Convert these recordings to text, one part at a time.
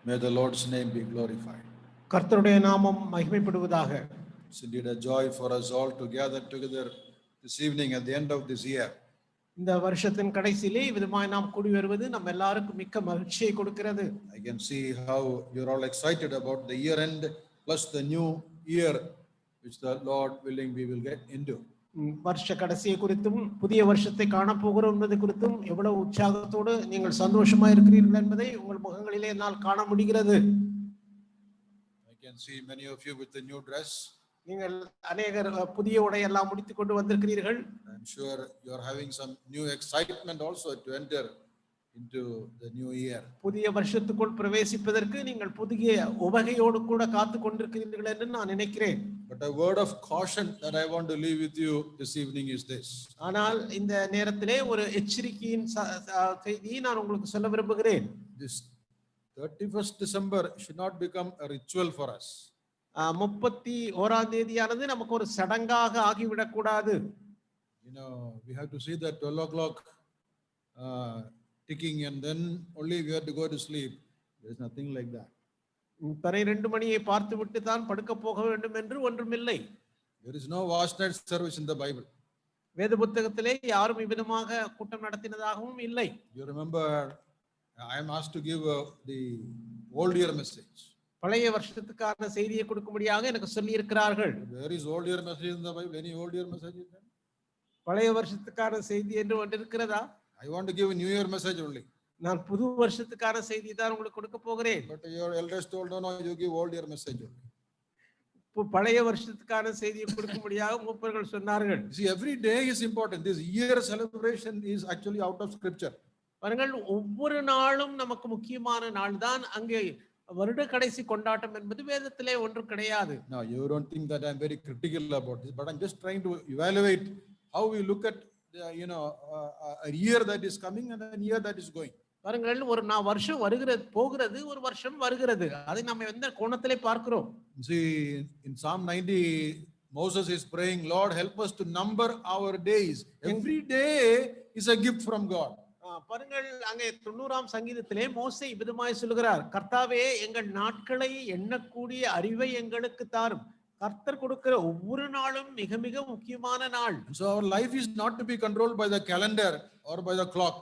May the Lord's name be glorified. கர்த்தருடைய நாமம் மகிமைப்படுவதாக. It's indeed a joy for us all to gather together this evening at the end of this year. இந்த வருஷத்தின் கடைசியிலே விதமாய் நாம் கூடி வருவது நம்ம எல்லாருக்கும் மிக்க மகிழ்ச்சியை கொடுக்கிறது. I can see how you're all excited about the year end plus the new year which the Lord willing we will get into. வருஷ கடைசியை குறித்தும் புதிய வருஷத்தை காணப்போகிறோம் என்பதை குறித்தும் எவ்வளவு உற்சாகத்தோடு நீங்கள் சந்தோஷமா இருக்கிறீர்கள் என்பதை உங்கள் முகங்களிலே என்னால் காண முடிகிறது. I can see many of you with the new dress. நீங்கள் अनेகர் புதிய உடை எல்லாம் முடித்துக் கொண்டு வந்திருக்கிறீர்கள். I'm sure you're having some new excitement also to enter into the new year. புதிய வருஷத்துக்குள் பிரவேசிப்பதற்கு நீங்கள் புதிய உவகையோடு கூட காத்து கொண்டிருக்கிறீர்கள் என்று நான் நினைக்கிறேன். But a word of caution that I want to leave with you this evening is this. ஆனால் இந்த நேரத்திலே ஒரு எச்சரிக்கையின் செய்தியை நான் உங்களுக்கு சொல்ல விரும்புகிறேன். This 31st December should not become a ritual for us. 31ஆம் தேதியானது நமக்கு ஒரு சடங்காக ஆகிவிடக் கூடாது. You know, we have to see that 12 o'clock ticking and then only we have to go to sleep. There is nothing like that. 12 மணியை பார்த்து விட்டு தான் படுக்க போக வேண்டும் என்று ஒன்றுமில்லை. There is no vast night service in the Bible. வேத புத்தகத்திலே யாரும் இவ்விதமாக கூட்டம் நடத்தினதாகவும் இல்லை. You remember I am asked to give the old year message. பழைய வருஷத்துக்கான செய்தியை கொடுக்கும்படியாக எனக்கு சொல்லி இருக்கிறார்கள். There is old year message in the Bible. Any old year message is there? பழைய வருஷத்துக்கான செய்தி என்று ஒன்று இருக்கிறதா? I want to give a new year message only. நான் புது வருஷத்துக்கான செய்தி தான் உங்களுக்கு கொடுக்க போகிறேன். But your elders told no, you give old year message only. பழைய வருஷத்துக்கான செய்தியை கொடுக்கும்படியாக மூப்பர்கள் சொன்னார்கள். See, every day is important. This year celebration is actually out of scripture. பாருங்கள், ஒவ்வொரு நாளும் நமக்கு முக்கியமான நாள் தான். அங்கே வருட கடைசி கொண்டாட்டம் என்பது வேதத்திலே ஒன்று கிடையாது. Now you don't think that I'm very critical about this, but I'm just trying to evaluate how we look at a year that is coming and a year that is going. பாருங்கள், ஒரு வருஷம் வருகிறது போகிறது, ஒரு வருஷம் வருகிறது. அதை நம்ம எந்த கோணத்திலே பார்க்கிறோம்? See, in Psalm 90 Moses is praying, Lord help us to number our days. Every day is a gift from God. பாருங்கள், அங்கே 90ஆம் சங்கீதத்திலே மோசே விதமாய் சொல்கிறார், கர்த்தாவே எங்கள் நாட்களை எண்ணக்கூடிய அறிவை எங்களுக்கு தாரும். கர்த்தர் கொடுக்கிற ஒவ்வொரு நாளும் மிக மிக முக்கியமான நாள். So our life is not to be controlled by the calendar or by the clock.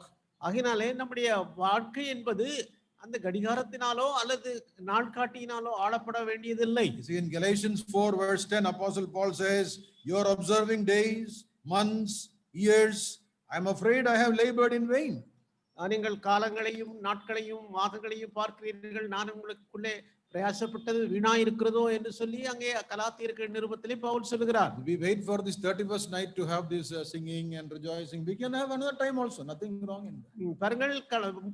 ஆகினாலே நம்முடைய வாழ்க்கை என்பது அந்த கடிகாரத்தினாலோ அல்லது நாட்காட்டியினாலோ ஆளப்பட வேண்டியதில்லை. See, in Galatians 4 verse 10 Apostle Paul says, you are observing days, months, years. I am afraid I have labored in vain. நீங்கள் காலங்களையும் நாட்களையும் மாதங்களையும் பார்க்கிறீர்கள், நான் உங்களுக்குள்ளே பிரயாசப்பட்டது வீணா இருக்கிறதோ என்று சொல்லி அங்கே கலாத்தியர்கள் நிருபத்திலே பவுல் சொல்கிறார். We wait for this 31st night to have this singing and rejoicing. We can have another time also, nothing wrong in that. பாருங்கள்,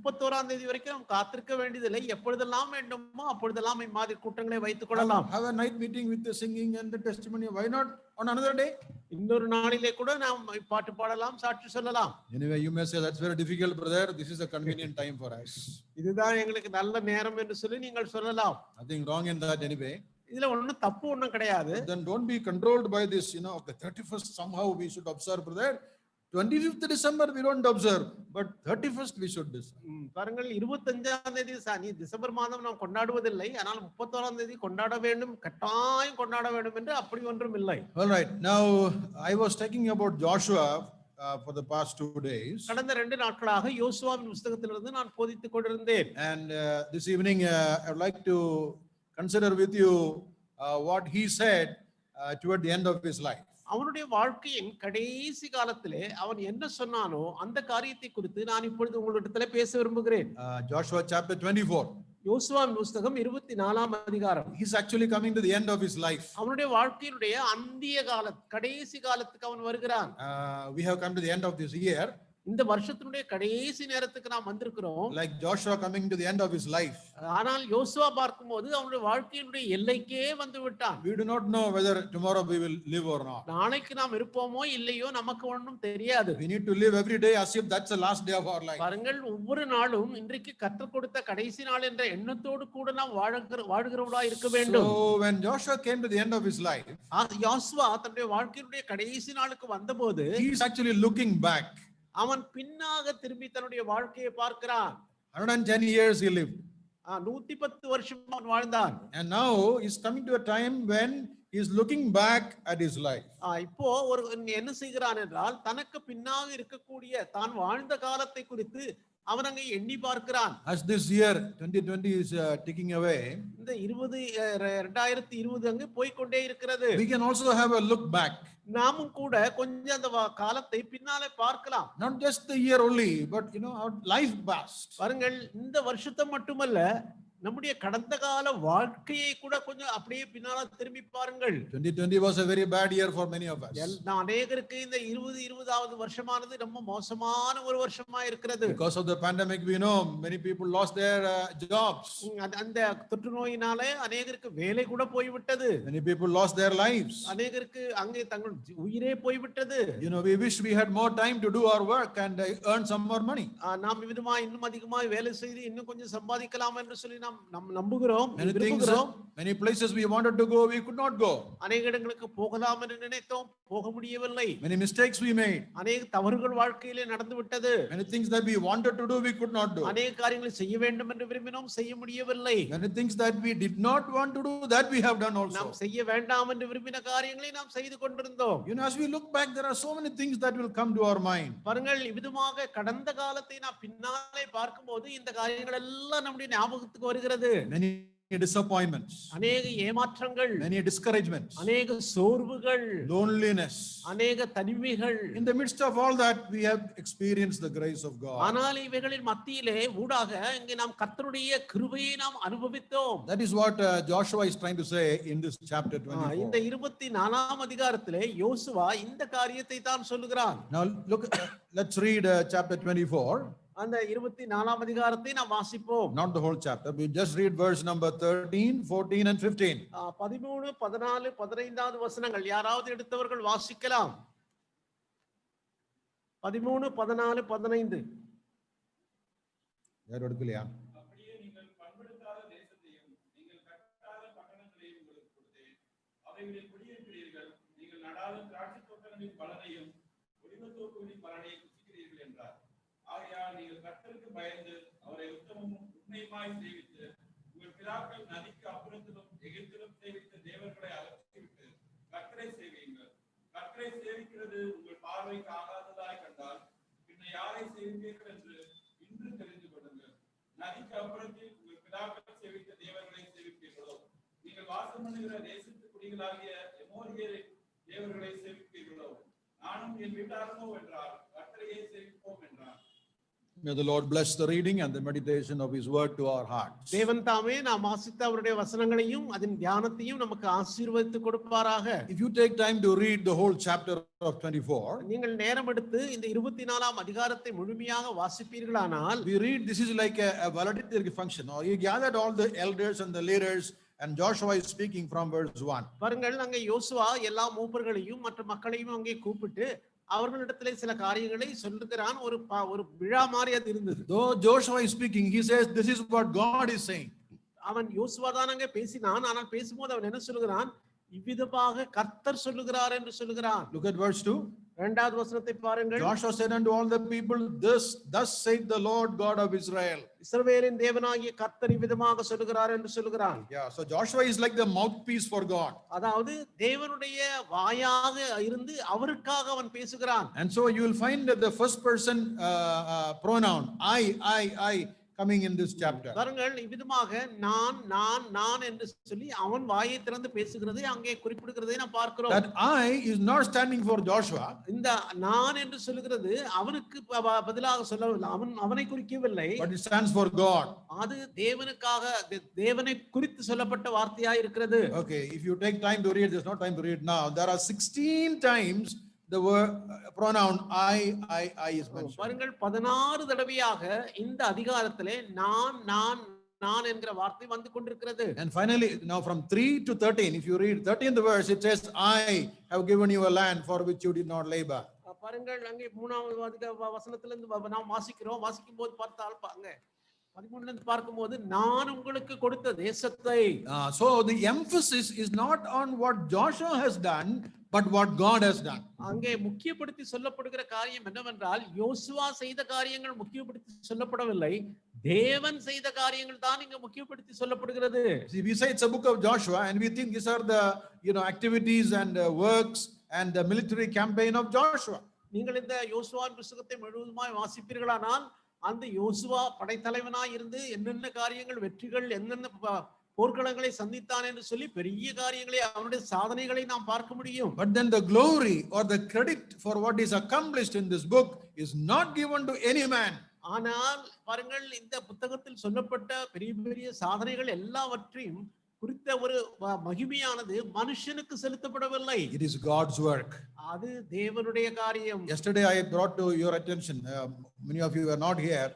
31ஆம் தேதி வரைக்கும் நாம் காத்திருக்க வேண்டியதில்லை. எப்பொழுதெல்லாம் வேண்டுமோ அப்பொழுதெல்லாம் மாதிரி கூட்டங்களை வைத்துக் கொள்ளலாம். Have a night meeting with the singing and the testimony. Why not on another day? இன்னொரு நாளிலே கூட நாம் பாட்டு பாடலாம், சாட்சி சொல்லலாம். Anyway, you may say that's very difficult, brother. This is a convenient time for us. இதுதான் எங்களுக்கு நல்ல நேரம் என்று சொல்லி நீங்கள் சொல்லலாம். Nothing wrong in that anyway. இதுல ஒண்ணும் தப்பு ஒண்ணும் கிடையாது. Then don't be controlled by this, the 31st somehow we should observe, brother. 25th December we don't observe, but 31st we should observe. பாருங்கள், 25ஆம் தேதி டிசம்பர் மாதம் நாம் கொண்டாடுவதில்லை, ஆனால் 31ஆம் தேதி கொண்டாட வேண்டும், கட்டாயம் கொண்டாட வேண்டும் என்று அப்படி ஒன்றும் இல்லை. All right, now I was talking about Joshua for the past 2 days. கடந்த 2 நாட்களாக யோசுவாவின் புத்தகத்திலிருந்து நான் போதித்துக் கொண்டிருந்தேன். And this evening I would like to consider with you what he said toward the end of his life. அவனுடைய வாழ்க்கையின் கடைசி காலத்திலே அவன் என்ன சொன்னானோ அந்த காரியத்தை குறித்து நான் இப்பொழுது உங்களிடத்திலே பேச விரும்புகிறேன். Joshua chapter 24. யோசுவாவின் புத்தகம் 24ஆம் அதிகாரம். He's actually coming to the end of his life. அவனுடைய வாழ்க்கையினுடைய அந்திய கடைசி காலத்துக்கு அவன் வருகிறான். We have come to the end of this year. இந்த வருஷத்தினுடைய கடைசி நேரத்துக்கு நாம் வந்திருக்கிறோம். Like Joshua coming to the end of his life. ஆனால் யோசுவா பார்க்கும்போது அவனுடைய வாழ்க்கையினுடைய எல்லைக்கே வந்து விட்டான். We do not know whether tomorrow we will live or not. நாளைக்கு நாம் இருப்போமோ இல்லையோ நமக்கு ஒன்றும் தெரியாது. We need to live every day as if that's the last day of our life. பாருங்கள், ஒவ்வொரு நாளும் இன்றைக்கு கற்றுக் கொடுத்த கடைசி நாள் என்ற எண்ணத்தோடு கூட நாம் வாழ்கிறவர்களா இருக்க வேண்டும். So when Joshua came to the end of his life, யோசுவா தன்னுடைய வாழ்க்கையினுடைய கடைசி நாளுக்கு வந்தபோது he is actually looking back. அவன் பின்னாக திரும்பி தன்னுடைய வாழ்க்கையை பார்க்கிறான். 110 years he lived. 110 வருஷம் அவன் வாழ்ந்தான். And now he's coming to a time when he's looking back at his life. இப்போ ஒரு என்ன செய்கிறான் என்றால் தனக்கு பின்னாக இருக்கக்கூடிய தான் வாழ்ந்த காலத்தை குறித்து அவன் அங்கே எண்ணி பார்க்கிறான். As this year 2020 is ticking away, இந்த 2020 அங்கே போய்க்கொண்டே இருக்கிறது. we can also have a look back. நாமும் கூட கொஞ்சம் அந்த காலத்தை பின்னாலே பார்க்கலாம். Not just the year only, but our life past. பாருங்கள், இந்த வருஷத்தை மட்டுமல்ல, நம்முடைய கடந்த கால வாழ்க்கையை கூட கொஞ்சம் அப்படியே பின்னால திரும்பி பாருங்கள். 2020 was a very bad year for many of us. அநேகருக்கு இந்த 2020வது வருஷமானது ரொம்ப மோசமான ஒரு வருஷமா இருக்கிறது. Because of the pandemic, we know many people lost their jobs. அந்த தொற்று நோயினாலே அநேகருக்கு வேலை கூட போய்விட்டது. Many people lost their lives. அநேகருக்கு அங்கே தங்கள் உயிரே போய்விட்டது. We wish we had more time to do our work and earn some more money. நாம் விதமா இன்னும் அதிகமாக வேலை செய்து இன்னும் கொஞ்சம் சம்பாதிக்கலாம் என்று சொல்லி நாம் நம்புகிறோம். Many places we wanted to go, we could not go. அநேக இடங்களுக்கு போகலாம் என்று நினைத்தோம், போக முடியவில்லை. Many mistakes we made. அநேக தவறுகள் வாழ்க்கையிலே நடந்து விட்டது. Many things that we wanted to do, we could not do. அநேக காரியங்களை செய்ய வேண்டும் என்று விரும்பினோம், செய்ய முடியவில்லை. Many things that we did not want to do, that we have done also. நாம் செய்ய வேண்டாம் என்று விரும்பின காரியங்களை நாம் செய்து கொண்டிருந்தோம். As we look back, there are so many things that will come to our mind. பாருங்கள், விதமாக கடந்த காலத்தை நாம் பின்னாலே பார்க்கும்போது இந்த காரியங்கள் எல்லாம் நம்முடைய ஞாபகத்துக்கு வருகிறது. Many disappointments, அநேக ஏமாற்றங்கள், many discouragements, அநேக சோர்வுகள், loneliness, அநேக தனிமைகள். In the midst of all that, we have experienced the grace of God. ஆனால் இவைகளின் மத்தியிலே ஊடாக இங்கே நாம் கர்த்தருடைய கிருபையை நாம் அனுபவித்தோம். That is what Joshua is trying to say in this chapter 24. இந்த 24ஆம் அதிகாரத்திலே யோசுவா இந்த காரியத்தை தான் சொல்லுகிறான். Now look, let's read chapter 24. அந்த 24ஆம் அதிகாரத்தை நாம் வாசிப்போம். Not the whole chapter, we just read verse number 13, 14 and 15. 13, 14, 15வது வசனங்கள் யாராவது எடுத்தவர்கள் வாசிக்கலாம். 13, 14, 15. யார் எடுக்கலையா? அப்படியே நீங்கள் பண்படுத்தாத தேசத்தையும் நீங்கள் கட்டாத பட்டணங்களையும் உங்களுக்கு கொடுத்தேன். அவைகளில் குடியிருக்கிறீர்கள். நீங்கள் நடாத திராட்சை தோட்டங்களின் பலனையும் ஒலிவத்தோப்புகளின் பலனையும் புசிக்கிறீர்கள் என்றார். ஆகையால் நீங்கள் கர்த்தருக்கு பயந்து அவரை உத்தமமும் உண்மையுமாய் சேவித்து உங்கள் பிதாக்கள் நதிக்கு அப்புறத்திலும் எகிப்திலும் சேவித்த தேவர்களை அகற்றிவிட்டு கர்த்தரை சேவியுங்கள். கர்த்தரை சேவிக்கிறது உங்கள் பார்வைக்கு ஆகாததாய் கண்டால் பின்ன யாரை சேவிப்பீர்கள் என்று இன்று தெரிந்து கொள்ளுங்கள். நதிக்கு அப்புறத்தில் உங்கள் பிதாக்கள் சேவித்த தேவர்களை சேவிப்பீர்களோ? நீங்கள் வாசம் பண்ணுகிற தேசத்து குடிகளாகிய எமோரியர் தேவர்களை சேவிப்பீர்களோ? நானும் என் வீட்டாரனோ என்றால் கர்த்தரையே சேவிப்போம் என்றார். May the Lord bless the reading and the meditation of His word to our hearts. தேவன் தாமே நாம் வாசித்த அவருடைய வசனங்களையும் அதன் தியானத்தையும் நமக்கு ஆசீர்வதித்து கொடுப்பாராக. If you take time to read the whole chapter of 24, நீங்கள் நேரம் எடுத்து இந்த 24ஆம் அதிகாரத்தை முழுமையாக வாசிப்பீர்களானால், we read this is like a valedictory function, or He gathered all the elders and the leaders, and Joshua is speaking from verse 1. பாருங்கள், அங்கே யோசுவா எல்லா மூப்பர்களையும் மற்ற மக்களையும் அங்கே கூப்பிட்டு அவர்களிடத்திலே சில காரியங்களை சொல்லுகிறான். ஒரு விழா மாதிரி அது இருந்தது. Though Joshua is speaking, he says this is what God is saying. அவன் யோசுவா தான் அங்கே பேசினான். ஆனால் பேசும்போது அவன் என்ன சொல்லுகிறான்? இவ்விதமாக கர்த்தர் சொல்லுகிறார் என்று சொல்லுகிறான். Look at verse 2. இரண்டாவது வசனத்தை பாருங்கள். Joshua said unto all the people, thus saith the Lord God of Israel. இஸ்ரவேலின் தேவனாகிய கர்த்தர் இவ்விதமாக சொல்லுகிறார் என்று சொல்லுகிறான். Yeah, so Joshua is like the mouthpiece for God. அதாவது தேவனுடைய வாயாக இருந்து அவருக்காக அவன் பேசுகிறான். And so you will find that the first person pronoun I coming in this chapter. பாருங்கள், இவ்விதமாக நான் என்று சொல்லி அவன் வாயை திறந்து பேசுகிறதை அங்கே குறிப்பிடுகிறதை நாம் பார்க்கிறோம். That I is not standing for Joshua. இந்த நான் என்று சொல்லுகிறது அவனுக்கு பதிலாக சொல்லவில்லை, அவனை குறிக்கவில்லை. But it stands for God. அது தேவனுக்காக, தேவனை குறித்து சொல்லப்பட்ட வார்த்தையாய் இருக்கிறது. Okay, if you take time to read, there's no time to read now. There are 16 times the word pronoun I is mentioned. பாருங்கள், 16 தடவையாக இந்த அதிகாரத்திலே நான் என்கிற வார்த்தை வந்து கொண்டிருக்கிறது. And finally, now from 3 to 13, if you read 13th verse, it says, I have given you a land for which you did not labor. பாருங்கள், அங்கே 3வது வசனத்திலிருந்து நாம் வாசிக்கும் போது பார்த்தால் அங்க 13ல இருந்து பார்க்கும்போது நான் உங்களுக்கு கொடுத்த தேசத்தை. So the emphasis is not on what Joshua has done, but what God has done. அங்கே முக்கியப்படுத்தி சொல்லப்படுகிற காரியம் என்னவென்றால், யோசுவா செய்த காரியங்கள் முக்கியப்படுத்தி சொல்லப்படவில்லை, தேவன் செய்த காரியங்கள் தான் இங்க முக்கியப்படுத்தி சொல்லப்படுகிறது. See, we say it's a book of Joshua and we think these are the, activities and works and the military campaign of Joshua. நீங்கள் இந்த யோசுவாவின் புத்தகத்தை முழுவதுமாய் வாசிப்பீர்களானால் அந்த யோசுவா படைத்தலைவனாய் இருந்து என்னென்ன காரியங்கள் வெற்றிகள் என்னென்ன போர்க்களங்களை சந்தித்தான் என்று சொல்லி பெரிய காரியங்களை அவருடைய சாதனைகளை நாம் பார்க்க முடியும். But then the glory or the credit for what is accomplished in this book is not given to any man. ஆனால் பாருங்கள், இந்த புத்தகத்தில் சொல்லப்பட்ட பெரிய பெரிய சாதனைகள் எல்லாவற்றையும் குறித்த ஒரு மகிமையானது மனுஷனுக்கு செலுத்தப்படவில்லை. It is God's work. அது தேவனுடைய காரியம். Yesterday I brought to your attention, many of you were not here.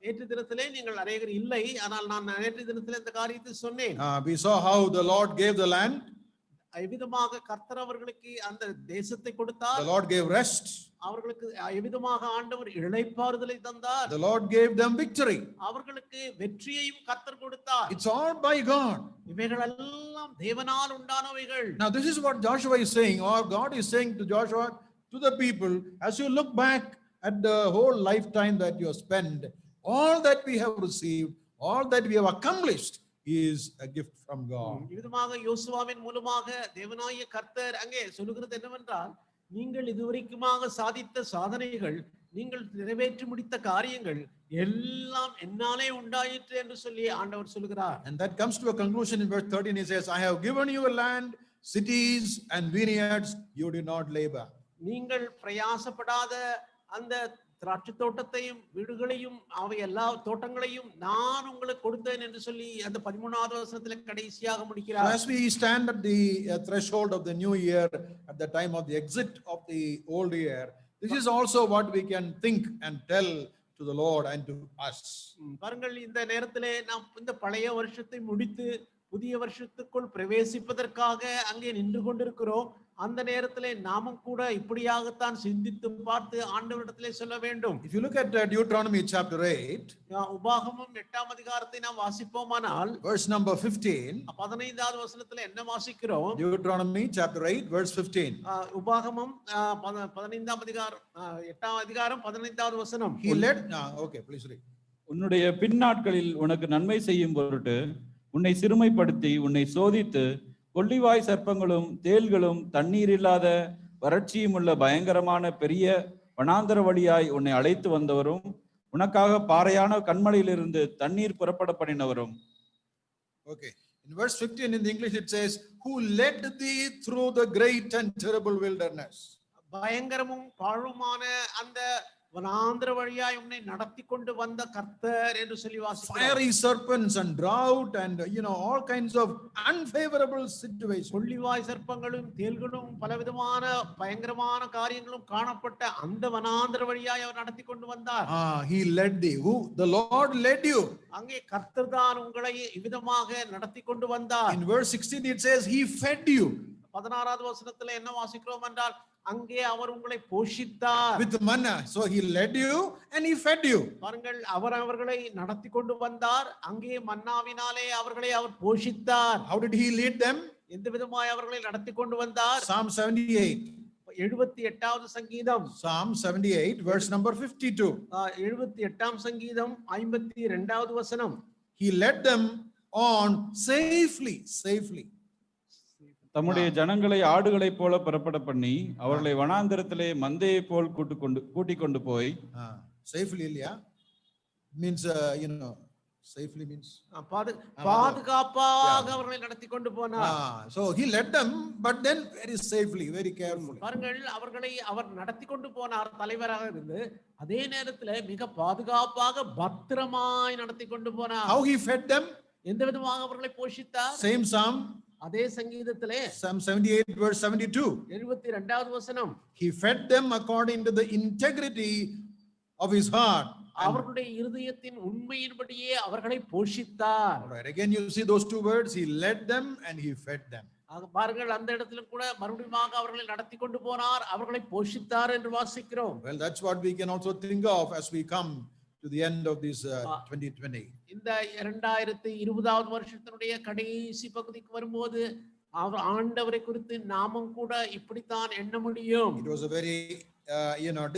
நேற்று தினத்திலே நீங்கள் அநேகர் இல்லை, ஆனால் நான் நேற்று தினத்திலே இந்த காரியத்தை சொன்னேன். We saw how the Lord gave the land. எவ்விதமாக கர்த்தர் அவர்களுக்கு அந்த தேசத்தை கொடுத்தார். The Lord gave rest. அவர்களுக்கு எவ்விதமாக ஆண்டவர் இளைப்பாறுதலை தந்தார். The Lord gave them victory. அவர்களுக்கு வெற்றியையும் கர்த்தர் கொடுத்தார். It's all by God. இவைகள் எல்லாம் தேவனால் உண்டானவைகள். Now this is what Joshua is saying, or God is saying to Joshua, to the people, as you look back at the whole lifetime that you have spent, all that we have received, all that we have accomplished is a gift from God. இதுமாக யோசுவாவின் மூலமாக தேவனாகிய கர்த்தர் அங்கே சொல்லுகிறது என்னவென்றால், நீங்கள் இதுவரைக்குமாக சாதித்த சாதனைகள், நீங்கள் நிறைவேற்றி முடித்த காரியங்கள் எல்லாம் என்னாலே உண்டாயிற்று என்று சொல்லி ஆண்டவர் சொல்கிறார். And that comes to a conclusion in verse 13. He says, I have given you a land, cities and vineyards you did not labor. நீங்கள் பிரயாசப்படாத அந்த திராட்சை தோட்டத்தையும் வீடுகளையும் அவை எல்லா தோட்டங்களையும் நான் உங்களுக்கு கொடுத்தேன் என்று சொல்லி அந்த 13வது வசனத்திலே கடைசியாக முடிக்கிறார். As we stand at the threshold of the new year, at the time of the exit of the old year, this is also what we can think and tell to the Lord and to us. பாருங்கள், இந்த நேரத்திலே நாம் இந்த பழைய வருஷத்தை முடித்து புதிய வருஷத்துக்குள் பிரவேசிப்பதற்காக அங்கே நின்று கொண்டிருக்கிறோம். அந்த நேரத்திலே நாமும் கூட இப்படியாகத்தான் சிந்தித்து பார்த்து ஆண்டவரிடத்திலே சொல்ல வேண்டும். If you look at Deuteronomy chapter 8, உபாகமம் 8ஆம் அதிகாரத்தை நாம் வாசிப்போமானால் verse number 15, 15வது வசனத்திலே என்ன வாசிக்கிறோம்? Deuteronomy chapter 8 verse 15. உபாகமம் 15ஆம் அதிகாரம் 8ஆம் அதிகாரம் 15வது வசனம். He led, okay, please read. உன்னுடைய பின்னாட்களில் உனக்கு நன்மை செய்யும் பொருட்டு உன்னை சிறுமைப்படுத்தி உன்னை சோதித்து கொள்ளிவாய் சர்ப்பங்களும் தேள்களும் தண்ணீர் இல்லாத வறட்சியும் உள்ள பயங்கரமான பெரிய வனாந்தர வழியாய் உன்னை அழைத்து வந்தவரும் உனக்காக பாறையான கண்மலையிலிருந்து தண்ணீர் புறப்பட பண்ணினவரும். Okay, in verse 15 in the English it says, who led thee through the great and terrible wilderness. பயங்கரமும் பாழுமான அந்த வனாந்தர வழியாய் உன்னை நடத்தி கொண்டு வந்த கர்த்தர் என்று சொல்லி வாசிக்கிறோம். Fiery serpents and drought and all kinds of unfavorable situations. கொள்ளிவாய் சர்ப்பங்களும் தேள்களும் பலவிதமான பயங்கரமான காரியங்களும் காணப்பட்ட அந்த வனாந்தர வழியாய் அவர் நடத்தி கொண்டு வந்தார். He led thee. Who? The Lord led you. அங்கே கர்த்தர் தான் உங்களை இவ்விதமாக நடத்தி கொண்டு வந்தார். In verse 16 it says he fed you. 16வது வசனத்துல என்ன வாசிக்கிறோம் என்றால், அங்கே அவர் உங்களை போஷித்தார் with manna. So he led you and he fed you. பாருங்கள், அவர் அவர்களை நடத்தி கொண்டு வந்தார். அங்கே மன்னாவினாலே அவர்களை அவர் போஷித்தார். How did he lead them? எந்த விதமாய் அவர்களை நடத்தி கொண்டு வந்தார்? Psalm 78. 78வது சங்கீதம். Psalm 78 verse number 52. 78ஆம் சங்கீதம் 52வது வசனம். He led them on safely. தம்முடைய ஜனங்களை ஆடுகளைப் போல புறப்பட பண்ணி அவர்களை வனாந்தரத்திலே மந்தையை போல் கூட்டிக் கொண்டு போய். Safely இல்லையா? Means safely means பாதுகாப்பாக அவர்களை நடத்தி கொண்டு போனார். So he led them, but then very safely, very carefully. பாருங்கள், அவர்களை அவர் நடத்தி கொண்டு போனார் தலைவராக இருந்து. அதே நேரத்தில் மிக பாதுகாப்பாக பத்திரமாய் நடத்தி கொண்டு போனார். How he fed them? எந்த விதமாக அவர்களை போஷித்தார்? Same Psalm. அதே சங்கீதத்திலே Psalm 78 verse 72. 72வது வசனம். He fed them according to the integrity of his heart. அவர்களுடைய இருதயத்தின் உண்மையின்படியே அவர்களை போஷித்தார். Alright, again you see those two words, he led them and he fed them. பாருங்கள், அந்த இடத்துல கூட மறுபடியும் அவர்களை நடத்தி கொண்டு போனார், அவர்களை போஷித்தார் என்று வாசிக்கிறோம். Well, that's what we can also think of as we come to the end of this 2020. இந்த 2020வது வருஷத்தினுடைய கடைசி பகுதிக்கு வரும்போது ஆண்டவரை குறித்து நாமும் கூட இப்படித்தான் எண்ண முடியும். It was a very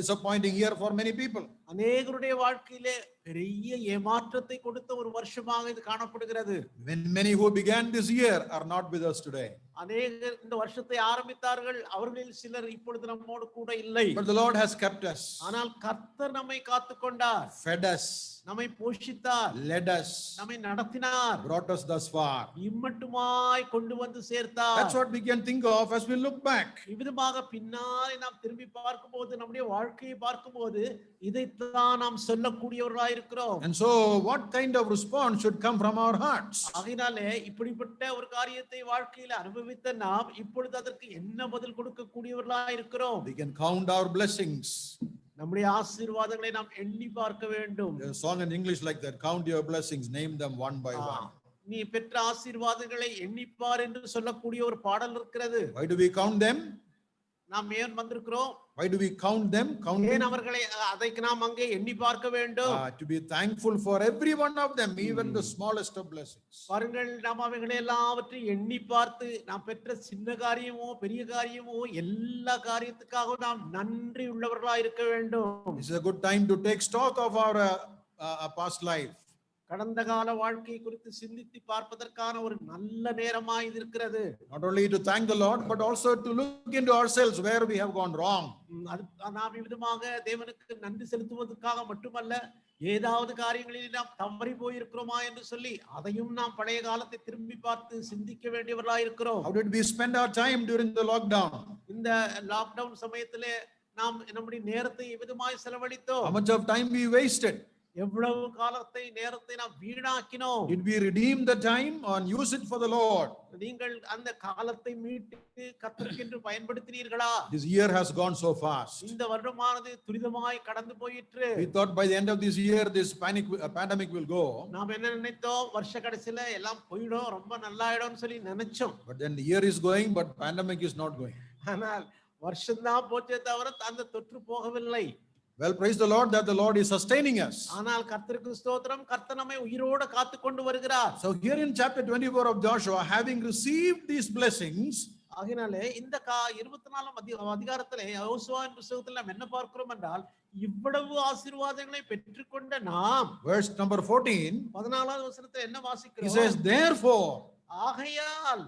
disappointing year for many people. அநேகருடைய வாழ்க்கையிலே பெரிய ஏமாற்றத்தை கொடுத்த ஒரு வருஷமாக இது காணப்படுகிறது. When many who began this year are not with us today. அநேகர் இந்த வருஷத்தை ஆரம்பித்தார்கள், அவர்களில் சிலர் இப்பொழுது நம்மோடு கூட இல்லை. But the Lord has kept us, ஆனால் கர்த்தர் நம்மை காத்துக்கொண்டார், fed us, நம்மை போஷித்தார், led us, நம்மை நடத்தினார், brought us thus far. இம்மட்டுமாய் கொண்டு வந்து சேர்த்தார். That's what we can think of as we look back. இவ்விதமாக பின்னாலே நாம் திரும்பி பார்க்கும்போது, நம்முடைய வாழ்க்கையை பார்க்கும்போது இதைத்தான் நாம் சொல்லக்கூடியவர்களாய் இருக்கிறோம். And so what kind of response should come from our hearts? ஆகையினாலே இப்படிப்பட்ட ஒரு காரியத்தை வாழ்க்கையில அனுபவித்த நாம் இப்பொழுது அதற்கு என்ன பதில் கொடுக்கக்கூடியவர்களாய் இருக்கிறோம்? We can count our blessings. நம்முடைய ஆசீர்வாதங்களை நாம் எண்ணி பார்க்க வேண்டும். There's a song in English like that, count your blessings, name them one by one. நீ பெற்ற ஆசீர்வாதங்களை எண்ணிப்பார் என்று சொல்லக்கூடிய ஒரு பாடல் இருக்கிறது. Why do we count them? நாம் ஏன் வந்திருக்கிறோம்? Why do we count them? ஏன் அவர்களை அதைக்கு நாம் அங்கே எண்ணி பார்க்க வேண்டும்? To be thankful for every one of them, even the smallest of blessings. பாருங்கள், நாம் அவைகளை எல்லாவற்றையும் எண்ணி பார்த்து நாம் பெற்ற சின்ன காரியமோ பெரிய காரியமோ எல்லா காரியத்துக்காகவும் நாம் நன்றி உள்ளவர்களாக இருக்க வேண்டும். This is a good time to take stock of our past life. கடந்த கால வாழ்க்கை குறித்து சிந்தித்து பார்ப்பதற்கான ஒரு நல்ல நேரமாய் இது இருக்கிறது. Not only to thank the Lord, but also to look into ourselves where we have gone wrong. நாம் இவ்விதமாக தேவனுக்கு நன்றி செலுத்துவதற்காக மட்டுமல்ல, ஏதாவது காரியங்களில் நாம் தவறி போயிருக்கிறோமா என்று சொல்லி அதையும் நாம் பழைய காலத்தை திரும்பி பார்த்து சிந்திக்க வேண்டியவர்களாக இருக்கிறோம். How did we spend our time during the lockdown? இந்த லாக்டவுன் சமயத்திலே நாம் நம்முடைய நேரத்தை எவ்விதமாய் செலவழித்தோம்? How much of time we wasted? எவ்வளவு காலத்தை நேரத்தை நாம் வீணாக்கினோம்? Did we redeem the time or use it for the Lord? நீங்கள் அந்த காலத்தை மீட்டு கர்த்தருக்கென்று பயன்படுத்தினீர்களா? This year has gone so fast. இந்த வருடமானது துரிதமாய் கடந்து போயிற்று. We thought by the end of this year this pandemic will go. நாம் என்ன நினைத்தோம்? வருஷ கடைசில எல்லாம் போயிடும், ரொம்ப நல்லாயிடும்னு சொல்லி நினைச்சோம். But then the year is going, but pandemic is not going. ஆனால் வருஷம்தான் போச்சே தவிர அந்த தொற்று போகவில்லை. Well, praise the Lord that the Lord is sustaining us. ஆனால் கர்த்தருக்கு ஸ்தோத்திரம், கர்த்தர் நம்மை உயிரோடு காத்து கொண்டு வருகிறார். So here in chapter 24 of Joshua, having received these blessings, ஆகினாலே இந்த 24ஆம் அதிகாரத்திலே யோசுவாவின் புத்தகத்தில் நாம் என்ன பார்க்கிறோம் என்றால், இவ்வளவு ஆசீர்வாதங்களை பெற்றுக்கொண்ட நாம், verse number 14, 14வது வசனத்தில் என்ன he வாசிக்கிறோம்? says, therefore. ஆகையால்.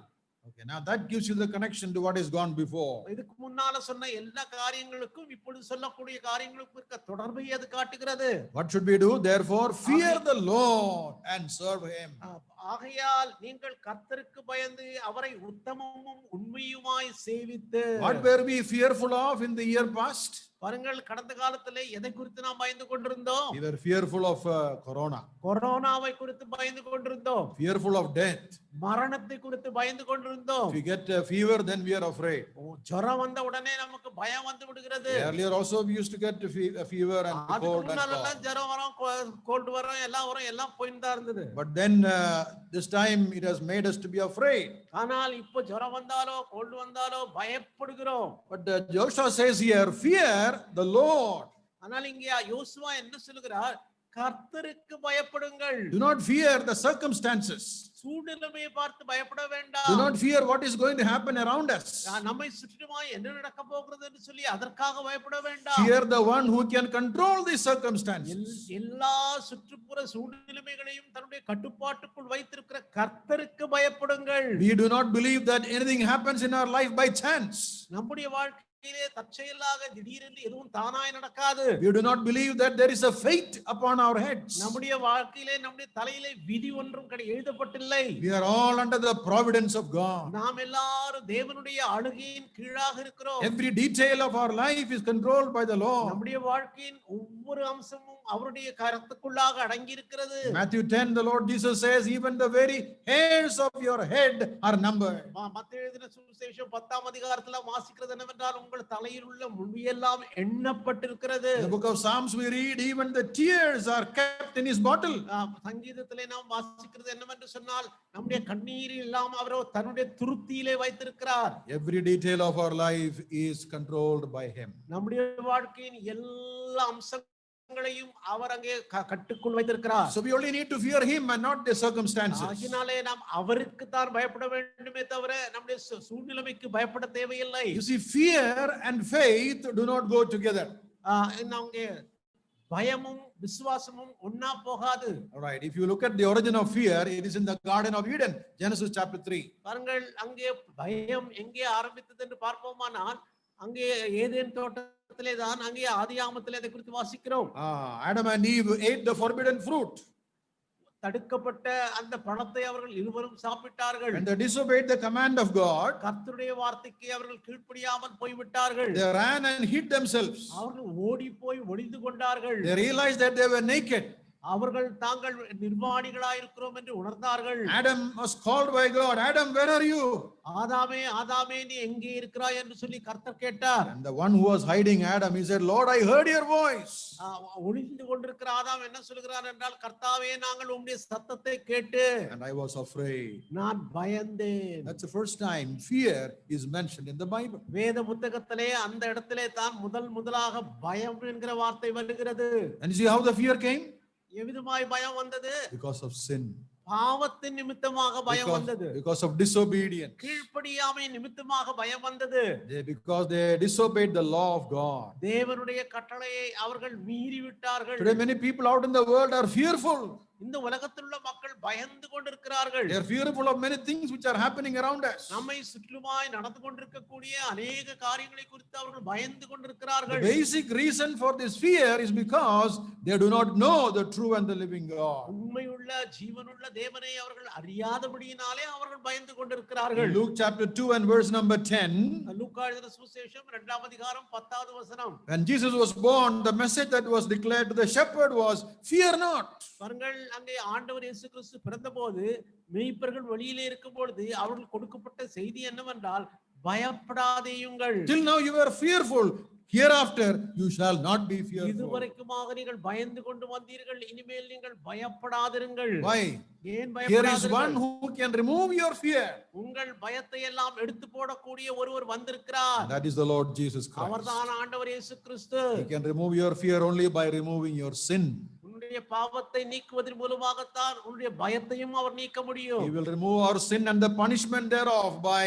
Okay, now that gives you the connection to what has gone before. இதுக்கு முன்னால சொன்ன எல்லா காரியங்களுக்கும் இப்பொழுது சொல்லக்கூடிய காரியங்களுக்கும் இருக்க தொடர்பை அது காட்டுகிறது. What should we do? Therefore, fear the Lord and serve him. ஆகையால் நீங்கள் கர்த்தருக்கு பயந்து அவரை உத்தமமும் உண்மையுமாய் சேவித்து. What were we fearful of in the year past? பாருங்கள், கடந்த காலத்திலே எதை குறித்து நாம் பயந்து கொண்டிருந்தோம்? We were fearful of corona, கொரோனாவை குறித்து பயந்து கொண்டிருந்தோம். fearful of death. மரணத்தை குறித்து பயந்து கொண்டிருந்தோம். If we get a fever, then we are afraid. ஜுரம் வந்த உடனே நமக்கு பயம் வந்து விடுகிறது. Earlier also we used to get a fever and cold and cough. ஜுரம் வரும், கோல்ட் வரும், எல்லாம் வரும், எல்லாம் போயிட்டு தான் இருந்தது. But then this time it has made us to be afraid. ஆனால் இப்போ ஜுரம் வந்தாலோ கோல்ட் வந்தாலோ பயப்படுகிறோம். But Joshua says here, fear the Lord. ஆனால் இங்கே யோசுவா என்ன சொல்லுகிறார்? கர்த்தருக்கு பயப்படுங்கள். Do not fear the circumstances. சூழ்நிலையை பார்த்து பயப்பட வேண்டாம். Do not fear what is going to happen around us. நம்மை சுற்றிலுமாய் என்ன நடக்க போகிறது என்று சொல்லி அதற்காக பயப்பட வேண்டாம். Fear the one who can control these circumstances. எல்லா சுற்றுப்புற சூழ்நிலைகளையும் தன்னுடைய கட்டுப்பாட்டுக்குள் வைத்திருக்கிற கர்த்தருக்கு பயப்படுங்கள். We do not believe that anything happens in our life by chance. நம்முடைய வாழ்க்கையிலே தற்செயலாக திடீரென்று எதுவும் தானாய் நடக்காது. We do not believe that there is a fate upon our heads. நம்முடைய வாழ்க்கையிலே நம்முடைய தலையிலே விதி ஒன்றும் எழுதப்பட்டில்லை. We are all under the providence of God. நாம் எல்லாரும் தேவனுடைய ஆளுகையின் கீழாக இருக்கிறோம். Every detail of our life is controlled by the Lord. நம்முடைய வாழ்க்கையின் ஒவ்வொரு அம்சமும் அவருடைய கரத்துக்குள்ளாக அடங்கி இருக்கிறது. Matthew 10, the Lord Jesus says, even the very hairs of your head are numbered. மத்தேயு எழுதின சுவிசேஷம் 10ஆம் அதிகாரத்துல வாசிக்கிறது என்னவென்றால், உங்கள் தலையில் உள்ள முடியெல்லாம் எண்ணப்பட்டிருக்கிறது. In the book of Psalms we read, even the tears are kept in his bottle. சங்கீதத்திலே நாம் வாசிக்கிறது என்னவென்று சொன்னால், நம்முடைய கண்ணீர் எல்லாம் அவர் தன்னுடைய துருத்தியிலே வைத்திருக்கிறார். Every detail of our life is controlled by him. நம்முடைய வாழ்க்கையின் எல்லா அம்சங்களையும் அவர் அங்கே கட்டுக்குள் வைத்திருக்கிறார். So we only need to fear him and not the circumstances. ஆகினாலே நாம் அவருக்கு தான் பயப்பட வேண்டுமே தவிர நம்முடைய சூழ்நிலைக்கு பயப்பட தேவையில்லை. You see, fear and faith do not go together. அங்கே பயமும் விசுவாசமும் ஒண்ணா போகாது. All right, if you look at the origin of fear, it is in the Garden of Eden, Genesis chapter 3. பாருங்கள், அங்கே பயம் எங்கே ஆரம்பித்தது என்று பார்ப்போமானால் அங்கே ஏதேன் தோட்டத்திலே தான், அங்கே ஆதியாகமத்திலே அதை குறித்து வாசிக்கிறோம். Adam and Eve ate the forbidden fruit. தடுக்கப்பட்ட அந்த பழத்தை அவர்கள் இருவரும் சாப்பிட்டார்கள். When they disobeyed the command of God, கர்த்தருடைய வார்த்தைக்கு அவர்கள் கீழ்ப்படியாமல் போய்விட்டார்கள். they ran and hid themselves. அவர்கள் ஓடி போய் ஒளிந்து கொண்டார்கள். They realized that they were naked. அவர்கள் தாங்கள் நிர்வாணிகளாய் இருக்கிறோம் என்று உணர்ந்தார்கள். Adam was called by God. Adam, where are you? ஆதாமே, ஆதாமே, நீ எங்கே இருக்கிறாய் என்று சொல்லி கர்த்தர் கேட்டார். And the one who was hiding Adam, he said, Lord, I heard your voice. ஒளிந்து கொண்டிருக்கிற ஆதாம் என்ன சொல்கிறார் என்றால், கர்த்தாவே, நாங்கள் உம்முடைய சத்தத்தை கேட்டு And I was afraid. நான் பயந்தேன். That's the first time fear is mentioned in the Bible. வேத புத்தகத்திலே அந்த இடத்திலே தான் முதலாக பயம் என்கிற வார்த்தை வருகிறது. And you see how the fear came? எவ்விதமாய் பயம் வந்தது? Because of sin. பாவத்தின் நிமித்தமாக பயம் வந்தது. Because of disobedience. கீழ்ப்படியாமை நிமித்தமாக பயம் வந்தது. Because they disobeyed the law of God. தேவனுடைய கட்டளையை அவர்கள் மீறி விட்டார்கள். Today many people out in the world are fearful. இந்த உலகத்தில் உள்ள மக்கள் பயந்து கொண்டிருக்கிறார்கள். They are fearful of many things which are happening around us. நம்மை சுற்றுமாய் நடந்து கொண்டிருக்கக்கூடிய அநேக காரியங்களை குறித்து அவர்கள் பயந்து கொண்டிருக்கிறார்கள். The basic reason for this fear is because they do not know the true and the living God. உண்மையுள்ள ஜீவனுள்ள தேவனை அவர்கள் அறியாதபடியினாலே அவர்கள் பயந்து கொண்டிருக்கிறார்கள். Luke chapter 2 and verse number 10. லூக்கா எழுதின சுவிசேஷம் 2ஆம் அதிகாரம் 10வது வசனம். When Jesus was born, the message that was declared to the shepherd was, fear not. பாருங்கள், அங்கே ஆண்டவர் இயேசு கிறிஸ்து பிறந்தபோது மேய்ப்பர்கள் வெளியிலே இருக்கும் பொழுது அவர்கள் கொடுக்கப்பட்ட செய்தி என்னவென்றால், பயப்படாதேயுங்கள். Till now you were fearful. Hereafter you shall not be fearful. இதுவரைக்குமாக நீங்கள் பயந்து கொண்டு வந்தீர்கள், இனிமேல் நீங்கள் பயப்படாதிருங்கள். Why? ஏன் Here is one பயப்படாதீர்கள்? who can remove your fear. உங்கள் பயத்தை எல்லாம் எடுத்து போடக்கூடிய ஒருவர் வந்திருக்கிறார். That is the Lord Jesus Christ. அவர்தான் ஆண்டவர் இயேசு கிறிஸ்து. He can remove your fear only by removing your sin. உன்னுடைய பாவத்தை நீக்குவதன் மூலமாகத்தான் உன்னுடைய பயத்தையும் அவர் நீக்க முடியும். He will remove our sin and the punishment thereof by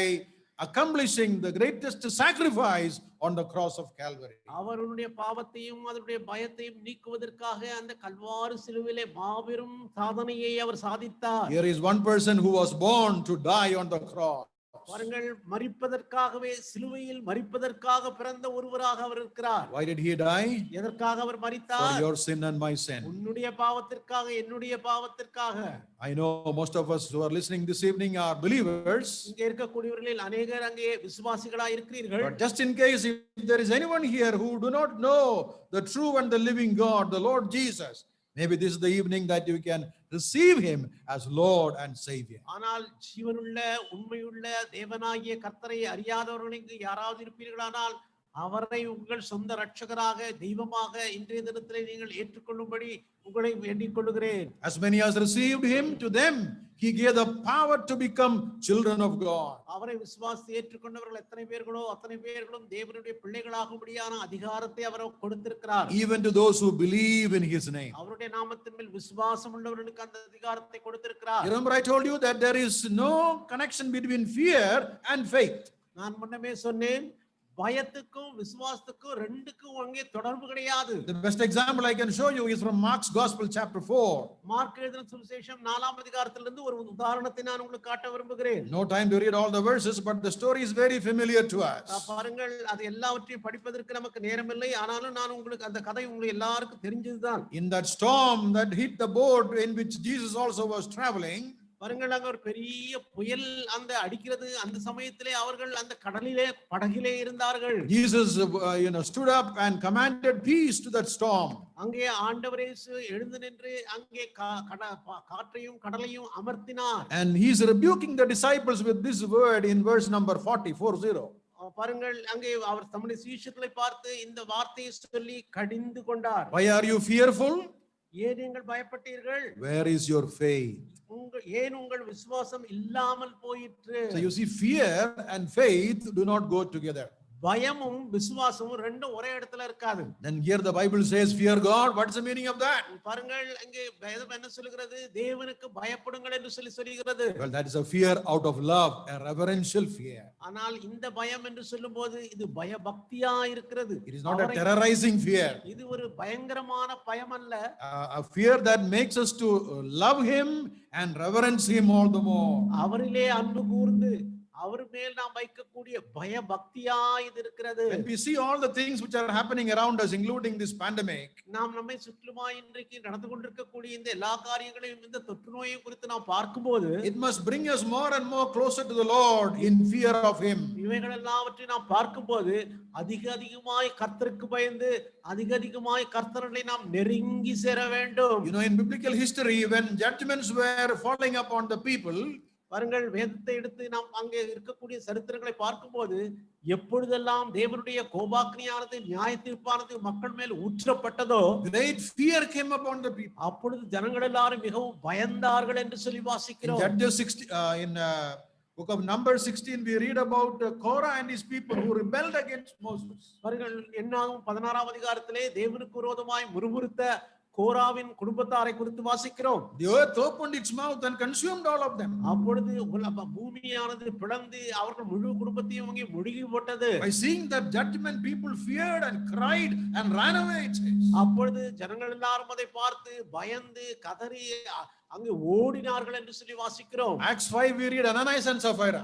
accomplishing the greatest sacrifice on the cross of Calvary. அவர் உன்னுடைய பாவத்தையும் அதனுடைய பயத்தையும் நீக்குவதற்காக அந்த கல்வாரி சிலுவையிலே மாபெரும் சாதனையை அவர் சாதித்தார். Here is one person who was born to die on the cross. பாருங்கள், மரிப்பதற்காகவே, சிலுவையில் மரிப்பதற்காக பிறந்த ஒருவராக அவர் இருக்கிறார். Why did he die? எதற்காக அவர் For மரித்தார்? your sin and my sin. உன்னுடைய பாவத்திற்காக, என்னுடைய பாவத்திற்காக. I know most of us who are listening this evening are believers. இங்கே இருக்கக்கூடியவர்களில் அநேகர் அங்கே விசுவாசிகளாய் இருக்கிறீர்கள். But just in case if there is anyone here who do not know the true and the living God, the Lord Jesus, maybe this is the evening that you can receive him as Lord and Savior. ஆனால் ஜீவனுள்ள உண்மையுள்ள தேவனாகிய கர்த்தரை அறியாதவர்களுக்கு யாராவது இருப்பீர்களானால் அவரை உங்கள் சொந்த ரட்சகராக, தெய்வமாக இன்றைய தினத்திலே நீங்கள் ஏற்றுக்கொள்ளும்படி உங்களை வேண்டிக் கொள்கிறேன். As many as received him, to them he gave the power to become children of God. அவரை விசுவாசி ஏற்றுக்கொண்டவர்கள் எத்தனை பேர்களோ அத்தனை பேர்களும் தேவனுடைய பிள்ளைகளாகும்படியான அதிகாரத்தை அவர் கொடுத்திருக்கிறார். Even to those who believe in his name. அவருடைய நாமத்தின் மேல் விசுவாசம் உள்ளவர்களுக்கு அந்த அதிகாரத்தை கொடுத்திருக்கிறார். Remember I told you that there is no connection between fear and faith. நான் முன்னமே சொன்னேன், பயத்துக்கும் விசுவாசத்துக்கும் ரெண்டுக்கும் அங்கே தொடர்பு கிடையாது. The best example I can show you is from Mark's Gospel chapter 4. Mark எழுதின சுவிசேஷம் 4ஆம் அதிகாரத்திலிருந்து ஒரு உதாரணத்தை நான் உங்களுக்கு காட்ட விரும்புகிறேன். No time to read all the verses, but the story is very familiar to us. பாருங்கள், அது எல்லாவற்றையும் படிப்பதற்கு நமக்கு நேரமில்லை. ஆனாலும் நான் உங்களுக்கு அந்த கதை உங்களுக்கு எல்லாருக்கும் தெரிஞ்சதுதான். In that storm that hit the boat in which Jesus also was traveling, பாருங்கள், அங்க ஒரு பெரிய புயல் அந்த அடிக்கிறது. அந்த சமயத்திலே அவர்கள் அந்த கடலிலே படகிலே இருந்தார்கள். Jesus stood up and commanded peace to that storm. அங்கே ஆண்டவர் இயேசு எழுந்து நின்று அங்கே காற்றையும் கடலையும் அமர்த்தினார். And he is rebuking the disciples with this word in verse number 40. பாருங்கள், அங்கே அவர் தம்முடைய சீஷர்களை பார்த்து இந்த வார்த்தையை சொல்லி கடிந்து கொண்டார். Why are you fearful? ஏன் நீங்கள் பயப்பட்டீர்கள்? Where is your faith? ஏன் உங்கள் விசுவாசம் இல்லாமல் போயிற்று? So you see, fear and faith do not go together. பயமும் விசுவாசமும் ரெண்டும் ஒரே இடத்துல இருக்காது. Then here the Bible says, fear God. What's the meaning of that? பாருங்கள், இங்கே வேதம் என்ன சொல்கிறது? தேவனுக்கு பயப்படுங்கள் என்று சொல்கிறது. Well, that is a fear out of love, a reverential fear. ஆனால் இந்த பயம் என்று சொல்லும்போது இது பயபக்தியா இருக்கிறது. It is not a terrorizing fear. இது ஒரு பயங்கரமான பயம் அல்ல. A fear that makes us to love him and reverence him all the more. அவரிலே அன்பு கூர்ந்து அவர் மேல் நாம் வைக்கக்கூடிய பயபக்தியா இது இருக்கிறது. When we see all the things which are happening around us, including this pandemic, நாம் நம்மை சுற்றுமாய் இன்றைக்கு நடந்து கொண்டிருக்கக்கூடிய இந்த எல்லா காரியங்களையும், இந்த தொற்று நோயை குறித்து நாம் பார்க்கும்போது it must bring us more and more closer to the Lord in fear of him. இவைகள் எல்லாவற்றையும் நாம் பார்க்கும்போது அதிகமாய் கர்த்தருக்கு பயந்து அதிகமாய் கர்த்தரை நாம் நெருங்கி சேர வேண்டும். You know, in biblical history, when judgments were falling upon the people, பாருங்கள், வேதத்தை எடுத்து நாம் அங்கே இருக்கக்கூடிய சரித்திரங்களை பார்க்கும்போது எப்பொழுதெல்லாம் தேவனுடைய கோபாக்னியானது நியாய தீர்ப்பானது மக்கள் மேல் ஊற்றப்பட்டதோ great fear came upon the people. அப்பொழுது ஜனங்கள் எல்லாரும் மிகவும் பயந்தார்கள் என்று சொல்லி In வாசிக்கிறோம். Judges 16, in book of Numbers 16, we read about Korah and his people who rebelled against Moses. பாருங்கள், என்னாகும் 16ஆம் அதிகாரத்திலே தேவனுக்கு விரோதமாய் முறுமுறுத்த கோராவின் குடும்பத்தாரை குறித்து வாசிக்கிறோம். The earth opened its mouth and consumed all of them. அப்பொழுது பூமியானது பிளந்து அவர்கள் முழு குடும்பத்தையும் அங்கே முழுகி போட்டது. By seeing that judgment, people feared and cried and ran away, it says. அப்பொழுது ஜனங்கள் எல்லாரும் அதை பார்த்து பயந்து கதறி அங்கே ஓடினார்கள் என்று சொல்லி வாசிக்கிறோம். Acts 5, we read Ananias and Sapphira.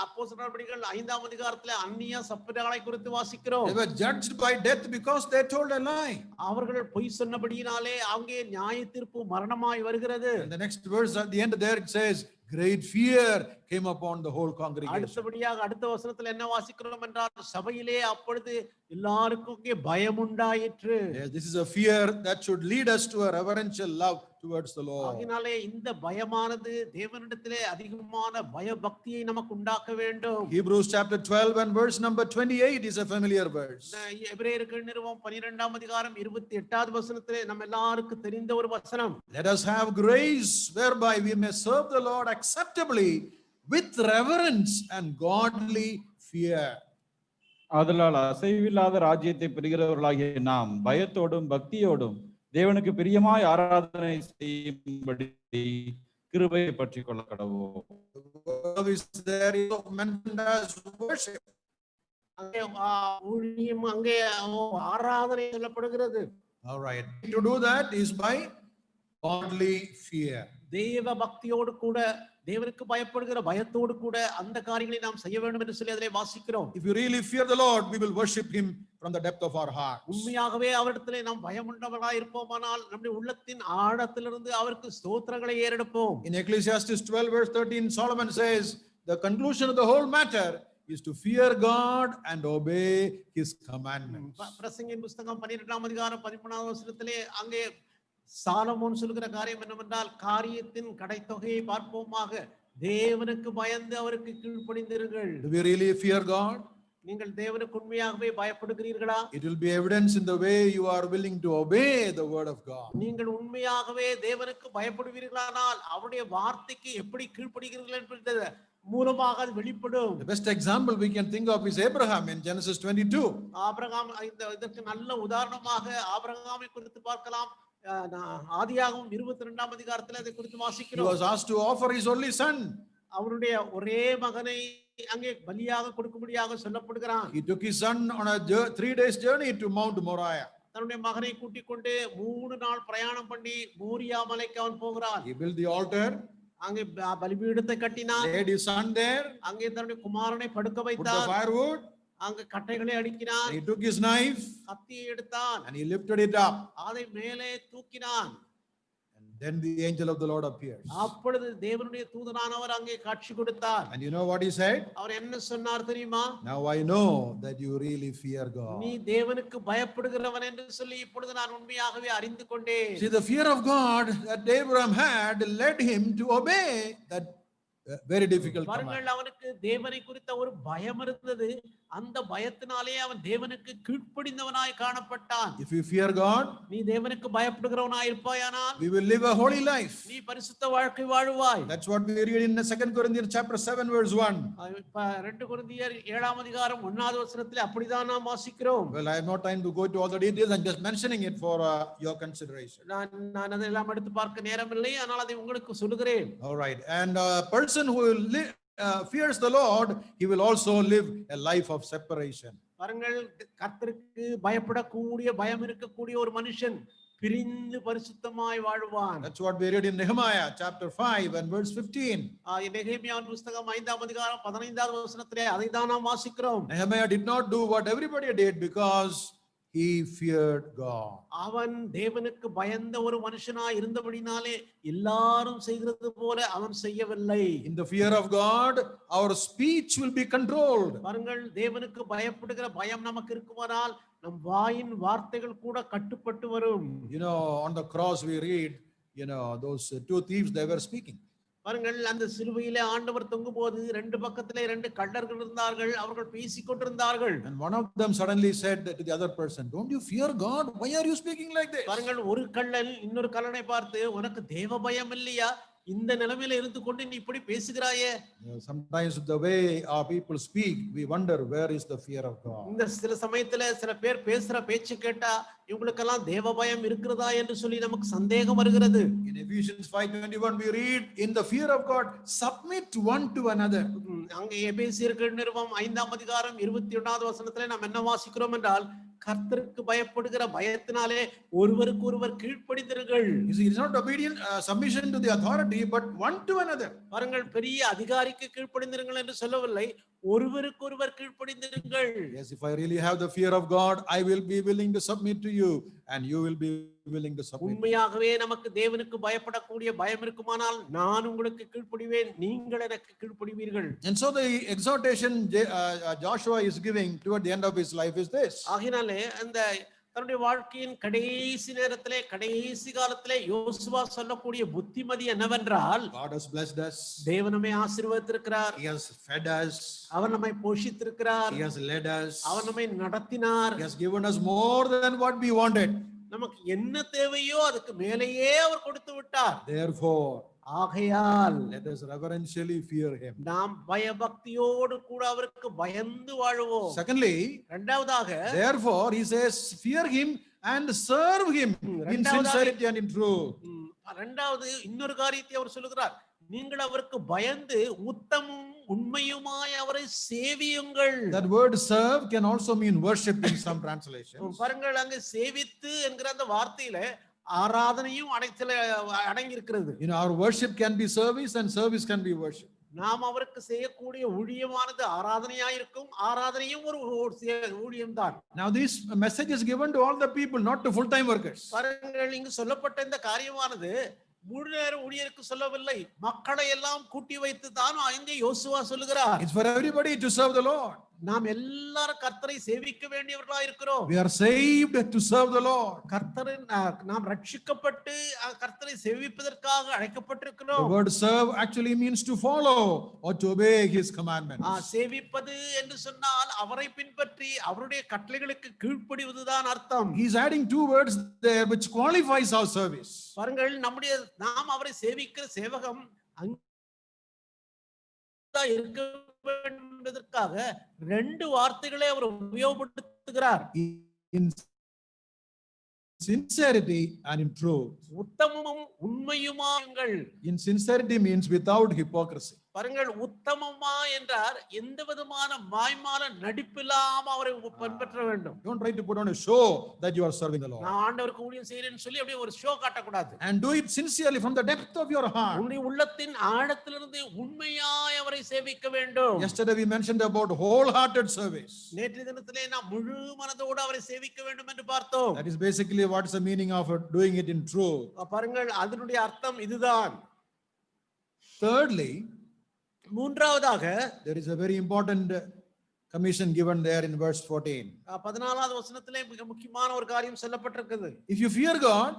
அப்போஸ்தலர் நடவடிக்கைகள் 5ஆம் அதிகாரத்திலே அன்னியா சப்பீராளை குறித்து வாசிக்கிறோம். They were judged by death because they told a lie. அவர்கள் பொய் சொன்னபடியினாலே அங்கே நியாய தீர்ப்பு மரணமாய் வருகிறது. And the next verse at the end there it says, great fear came upon the whole congregation. அடுத்தபடியாக அடுத்த வசனத்தில் என்ன வாசிக்கிறோம் என்றால், சபையிலே அப்பொழுது எல்லாருக்கும் இங்கே பயம் உண்டாயிற்று. Yes, this is a fear that should lead us to a reverential love towards the Lord. ஆகினாலே இந்த பயமானது தேவனிடத்திலே அதிகமான பயபக்தியை நமக்கு உண்டாக்க வேண்டும். Hebrews chapter 12 and verse number 28 is a familiar verse. எபிரேயருக்கு நிருபம் 12ஆம் அதிகாரம் 28வது வசனத்திலே நம்ம எல்லாருக்கும் தெரிந்த ஒரு வசனம். Let us have grace whereby we may serve the Lord acceptably with reverence and godly fear. ஆதலால் அசைவில்லாத ராஜ்யத்தை பெறுகிறவர்களாகிய நாம் பயத்தோடும் பக்தியோடும் தேவனுக்கு பிரியமாய் ஆராதனை செய்யும்படி கிருபையை பற்றிக் கொள்ள கடவோம். There is mentioned as worship. அங்கே ஊழியம், அங்கே ஆராதனை சொல்லப்படுகிறது. All right. To do that is by godly fear. தேவ பக்தியோடு கூட, தேவனுக்கு பயப்படுகிற பயத்தோடு கூட அந்த காரியங்களை நாம் செய்ய வேண்டும் என்று சொல்லி அதிலே வாசிக்கிறோம். If you really fear the Lord, we will worship him from the depth of our hearts. உண்மையாகவே அவரிடத்திலே நாம் பயமுள்ளவர்களாய் இருப்போமானால் நம்முடைய உள்ளத்தின் ஆழத்திலிருந்து அவருக்கு ஸ்தோத்திரங்களை ஏறெடுப்போம். In Ecclesiastes 12 verse 13, Solomon says, the conclusion of the whole matter is to fear God and obey his commandments. பிரசங்கின் புத்தகம் 12ஆம் அதிகாரம் 13வது வசனத்திலே அங்கே சாலமோன் சொல்கிற காரியம் என்னவென்றால், காரியத்தின் கடைத்தொகையை பார்ப்போமாக, தேவனுக்கு பயந்து அவருக்கு கீழ்ப்படிந்திருங்கள். Do we really fear God? நீங்கள் தேவனுக்கு உண்மையாகவே பயப்படுகிறீர்களா? It will be evidence in the way you are willing to obey the word of God. நீங்கள் உண்மையாகவே தேவனுக்கு பயப்படுவீர்களானால் அவருடைய வார்த்தைக்கு எப்படி கீழ்ப்படுகிறீர்கள் என்பது மூலமாக அது வெளிப்படும். The best example we can think of is Abraham in Genesis 22. Abraham, இதற்கு நல்ல உதாரணமாக ஆபிரகாமை குறித்து பார்க்கலாம். ஆதியாகமம் 22ஆம் அதிகாரத்தில் அதை குறித்து He வாசிக்கிறோம். was asked to offer his only son. அவருடைய ஒரே மகனை அங்கே பலியாக கொடுக்கும்படியாக சொல்லப்படுகிறான். He took his son on a 3 days journey to Mount Moriah. தன்னுடைய மகனை கூட்டிக் கொண்டு 3 நாள் பிரயாணம் பண்ணி மோரியா மலைக்கு அவன் போகிறான். He built the altar, அங்கே பலிபீடத்தை கட்டினான். laid his son there, அங்கே தன்னுடைய குமாரனை படுக்க put the வைத்தான். firewood, அங்க கட்டைகளை அடிக்கிறான். he took his knife கத்தியை எடுத்தான். and he lifted it up. அதை மேலே தூக்கினான். And then the angel of the Lord appears. அப்பொழுது தேவனுடைய தூதனானவர் அங்கே காட்சி கொடுத்தார். And you know what he said? அவர் என்ன சொன்னார் தெரியுமா? Now I know that you really fear நீ God. தேவனுக்கு பயப்படுகிறவன் என்று சொல்லி இப்பொழுது நான் உண்மையாகவே அறிந்து கொண்டேன். See, the fear of God that Abraham had led him to obey that very difficult command. பாருங்கள், அவனுக்கு தேவனை குறித்த ஒரு பயம் இருந்தது. அந்த பயத்தினாலே அவன் தேவனுக்கு கீழ்ப்படிந்தவனாய் காணப்பட்டான். If you fear God, நீ தேவனுக்கு பயப்படுகிறவனாய் இருப்பாயானால் we will live a holy life. நீ பரிசுத்த வாழ்க்கை வாழுவாய். That's what we read in 2 Corinthians chapter 7 verse 1. 2 கொரிந்தியர் 7ஆம் அதிகாரம் 1வது வசனத்திலே அப்படிதான் நாம் வாசிக்கிறோம். Well, I have no time to go to all the details. I'm just mentioning it for your consideration. நான் அதெல்லாம் எடுத்து பார்க்க நேரமில்லை, ஆனால் அதை உங்களுக்கு சொல்லுகிறேன். All right. And a person who fears the Lord, he will also live a life of separation. பாருங்கள், கர்த்தருக்கு பயப்படக்கூடிய பயம் இருக்கக்கூடிய ஒரு மனுஷன் பிரிந்து பரிசுத்தமாய் வாழ்வான். That's what we read in Nehemiah chapter 5 and verse 15. நெகேமியாவின் புத்தகம் 5ஆம் அதிகாரம் 15வது வசனத்திலே அதை தான் நாம் வாசிக்கிறோம். Nehemiah did not do what everybody did because he feared God. அவன் தேவனுக்கு பயந்த ஒரு மனுஷனாய் இருந்தபடினாலே எல்லாரும் செய்கிறது போல அவன் செய்யவில்லை. In the fear of God, our speech will be controlled. பாருங்கள், தேவனுக்கு பயப்படுகிற பயம் நமக்கு இருக்குமானால் நம் வாயின் வார்த்தைகள் கூட கட்டுப்பட்டு வரும். You know, on the cross we read, those two thieves, they were speaking. பாருங்கள், அந்த சிலுவையிலே ஆண்டவர் தொங்கும்போது ரெண்டு பக்கத்திலே ரெண்டு கள்ளர்கள் இருந்தார்கள், அவர்கள் பேசிக் கொண்டிருந்தார்கள். And one of them suddenly said to the other person, "Don't you fear God? Why are you speaking like this?" பாருங்கள், ஒரு கள்ளன் இன்னொரு கள்ளனை பார்த்து, உனக்கு தேவ பயம் இல்லையா? இந்த நிலைமையில இருந்து கொண்டு நீ இப்படி பேசுகிறாயே. Sometimes the way our people speak, we wonder where is the fear of God. இந்த சில சமயத்துல சில பேர் பேசுற பேச்சு கேட்டா இவங்களுக்கெல்லாம் தேவ பயம் இருக்கிறதா என்று சொல்லி நமக்கு சந்தேகம் வருகிறது. In Ephesians 5:21 we read, "In the fear of God, submit one to another." அங்க எபேசியர்கள் நிருபம் 5ஆம் அதிகாரம் 21வது வசனத்திலே நாம் என்ன வாசிக்கிறோம் என்றால், கர்த்தருக்கு பயப்படுகிற பயத்தினாலே ஒருவருக்கு ஒருவர் கீழ்ப்படிந்திருங்கள். You see, it's not obedience, submission to the authority, but one to another. பாருங்கள், பெரிய அதிகாரிக்கு கீழ்ப்படிந்திருங்கள் என்று சொல்லவில்லை, ஒருவருக்கு ஒருவர் கீழ்ப்படிந்திருங்கள். Yes, if I really have the fear of God, I will be willing to submit to you and you will be willing to submit. உண்மையாகவே நமக்கு தேவனுக்கு பயப்படக்கூடிய பயம் இருக்குமானால் நான் உங்களுக்கு கீழ்ப்படிவேன், நீங்கள் எனக்கு கீழ்ப்படிவீர்கள். And so the exhortation Joshua is giving toward the end of his life is this. ஆகினாலே அந்த தன்னுடைய வாழ்க்கையின் கடைசி நேரத்திலே கடைசி காலத்திலே யோசுவா சொல்லக்கூடிய புத்திமதி என்னவென்றால், God has blessed us. தேவன் நம்மை ஆசீர்வதித்திருக்கிறார். He has fed us. அவர் நம்மை போஷித்திருக்கிறார். He has led us. அவர் நம்மை நடத்தினார். He has given us more than what we wanted. நமக்கு என்ன தேவையோ அதுக்கு மேலேயே அவர் கொடுத்து விட்டார். Therefore, ஆகையால் let us reverentially fear him. நாம் பயபக்தியோடு கூட அவருக்கு பயந்து வாழுவோம். Secondly, இரண்டாவதாக, therefore he says, fear him and serve him in sincerity and in truth. இரண்டாவது இன்னொரு காரியத்தை அவர் சொல்லுகிறார், நீங்கள் அவருக்கு பயந்து உத்தமும் உண்மையுமாய் அவரை சேவியுங்கள். That word serve can also mean worship in some translations. பாருங்கள், அங்க சேவித்து என்கிற அந்த வார்த்தையில ஆராதனையும் அடங்கி இருக்கிறது. Our worship can be service and service can be worship. நாம் அவருக்கு செய்யக்கூடிய ஊழியமானது ஆராதனையாயிருக்கும், ஆராதனையும் ஒரு ஊழியம் தான். Now this message is given to all the people, not to full-time workers. பாருங்கள், இங்கு சொல்லப்பட்ட இந்த காரியமானது முழு நேர ஊழியருக்கு சொல்லவில்லை, மக்களை எல்லாம் கூட்டி வைத்து தான் இங்கே யோசுவா சொல்லுகிறார். It's for everybody to serve the Lord. நாம் எல்லாரும் கர்த்தரை சேவிக்க வேண்டியவர்களா இருக்கிறோம். We are saved to serve the Lord. கர்த்தரின் நாம் ரட்சிக்கப்பட்டு கர்த்தரை சேவிப்பதற்காக அழைக்கப்பட்டிருக்கிறோம். The word serve actually means to follow or to obey his commandments. சேவிப்பது என்று சொன்னால் அவரை பின்பற்றி அவருடைய கட்டளைகளுக்கு கீழ்ப்படிவதுதான் அர்த்தம். He is adding two words there which qualifies our service. பாருங்கள், நாம் அவரை சேவிக்கிற சேவகம் இருக்க வேண்டும் என்பதற்காக ரெண்டு வார்த்தைகளை அவர் உபயோகப்படுத்துகிறார். In sincerity and in truth. உத்தமமும் உண்மையுமாயுங்கள். In sincerity means without hypocrisy. பாருங்கள், உத்தமமா என்றார் எந்த விதமான மாய்மால நடிப்பில்லாம அவரை பின்பற்ற வேண்டும். Don't try to put on a show that you are serving the Lord. நான் ஆண்டவருக்கு ஊழியம் செய்கிறேன்னு சொல்லி அப்படியே ஒரு ஷோ காட்டக்கூடாது. And do it sincerely from the depth of your heart. உன்னுடைய உள்ளத்தின் ஆழத்திலிருந்து உண்மையாய் அவரை சேவிக்க வேண்டும். Yesterday we mentioned about wholehearted service. நேற்றைய தினத்திலே நாம் முழு மனதோடு அவரை சேவிக்க வேண்டும் என்று பார்த்தோம். That is basically what is the meaning of doing it in truth. பாருங்கள், அதனுடைய அர்த்தம் இதுதான். Thirdly, மூன்றாவதாக, there is a very important commission given there in verse 14. 14வது வசனத்திலே மிக முக்கியமான ஒரு காரியம் சொல்லப்பட்டிருக்கிறது. If you fear God,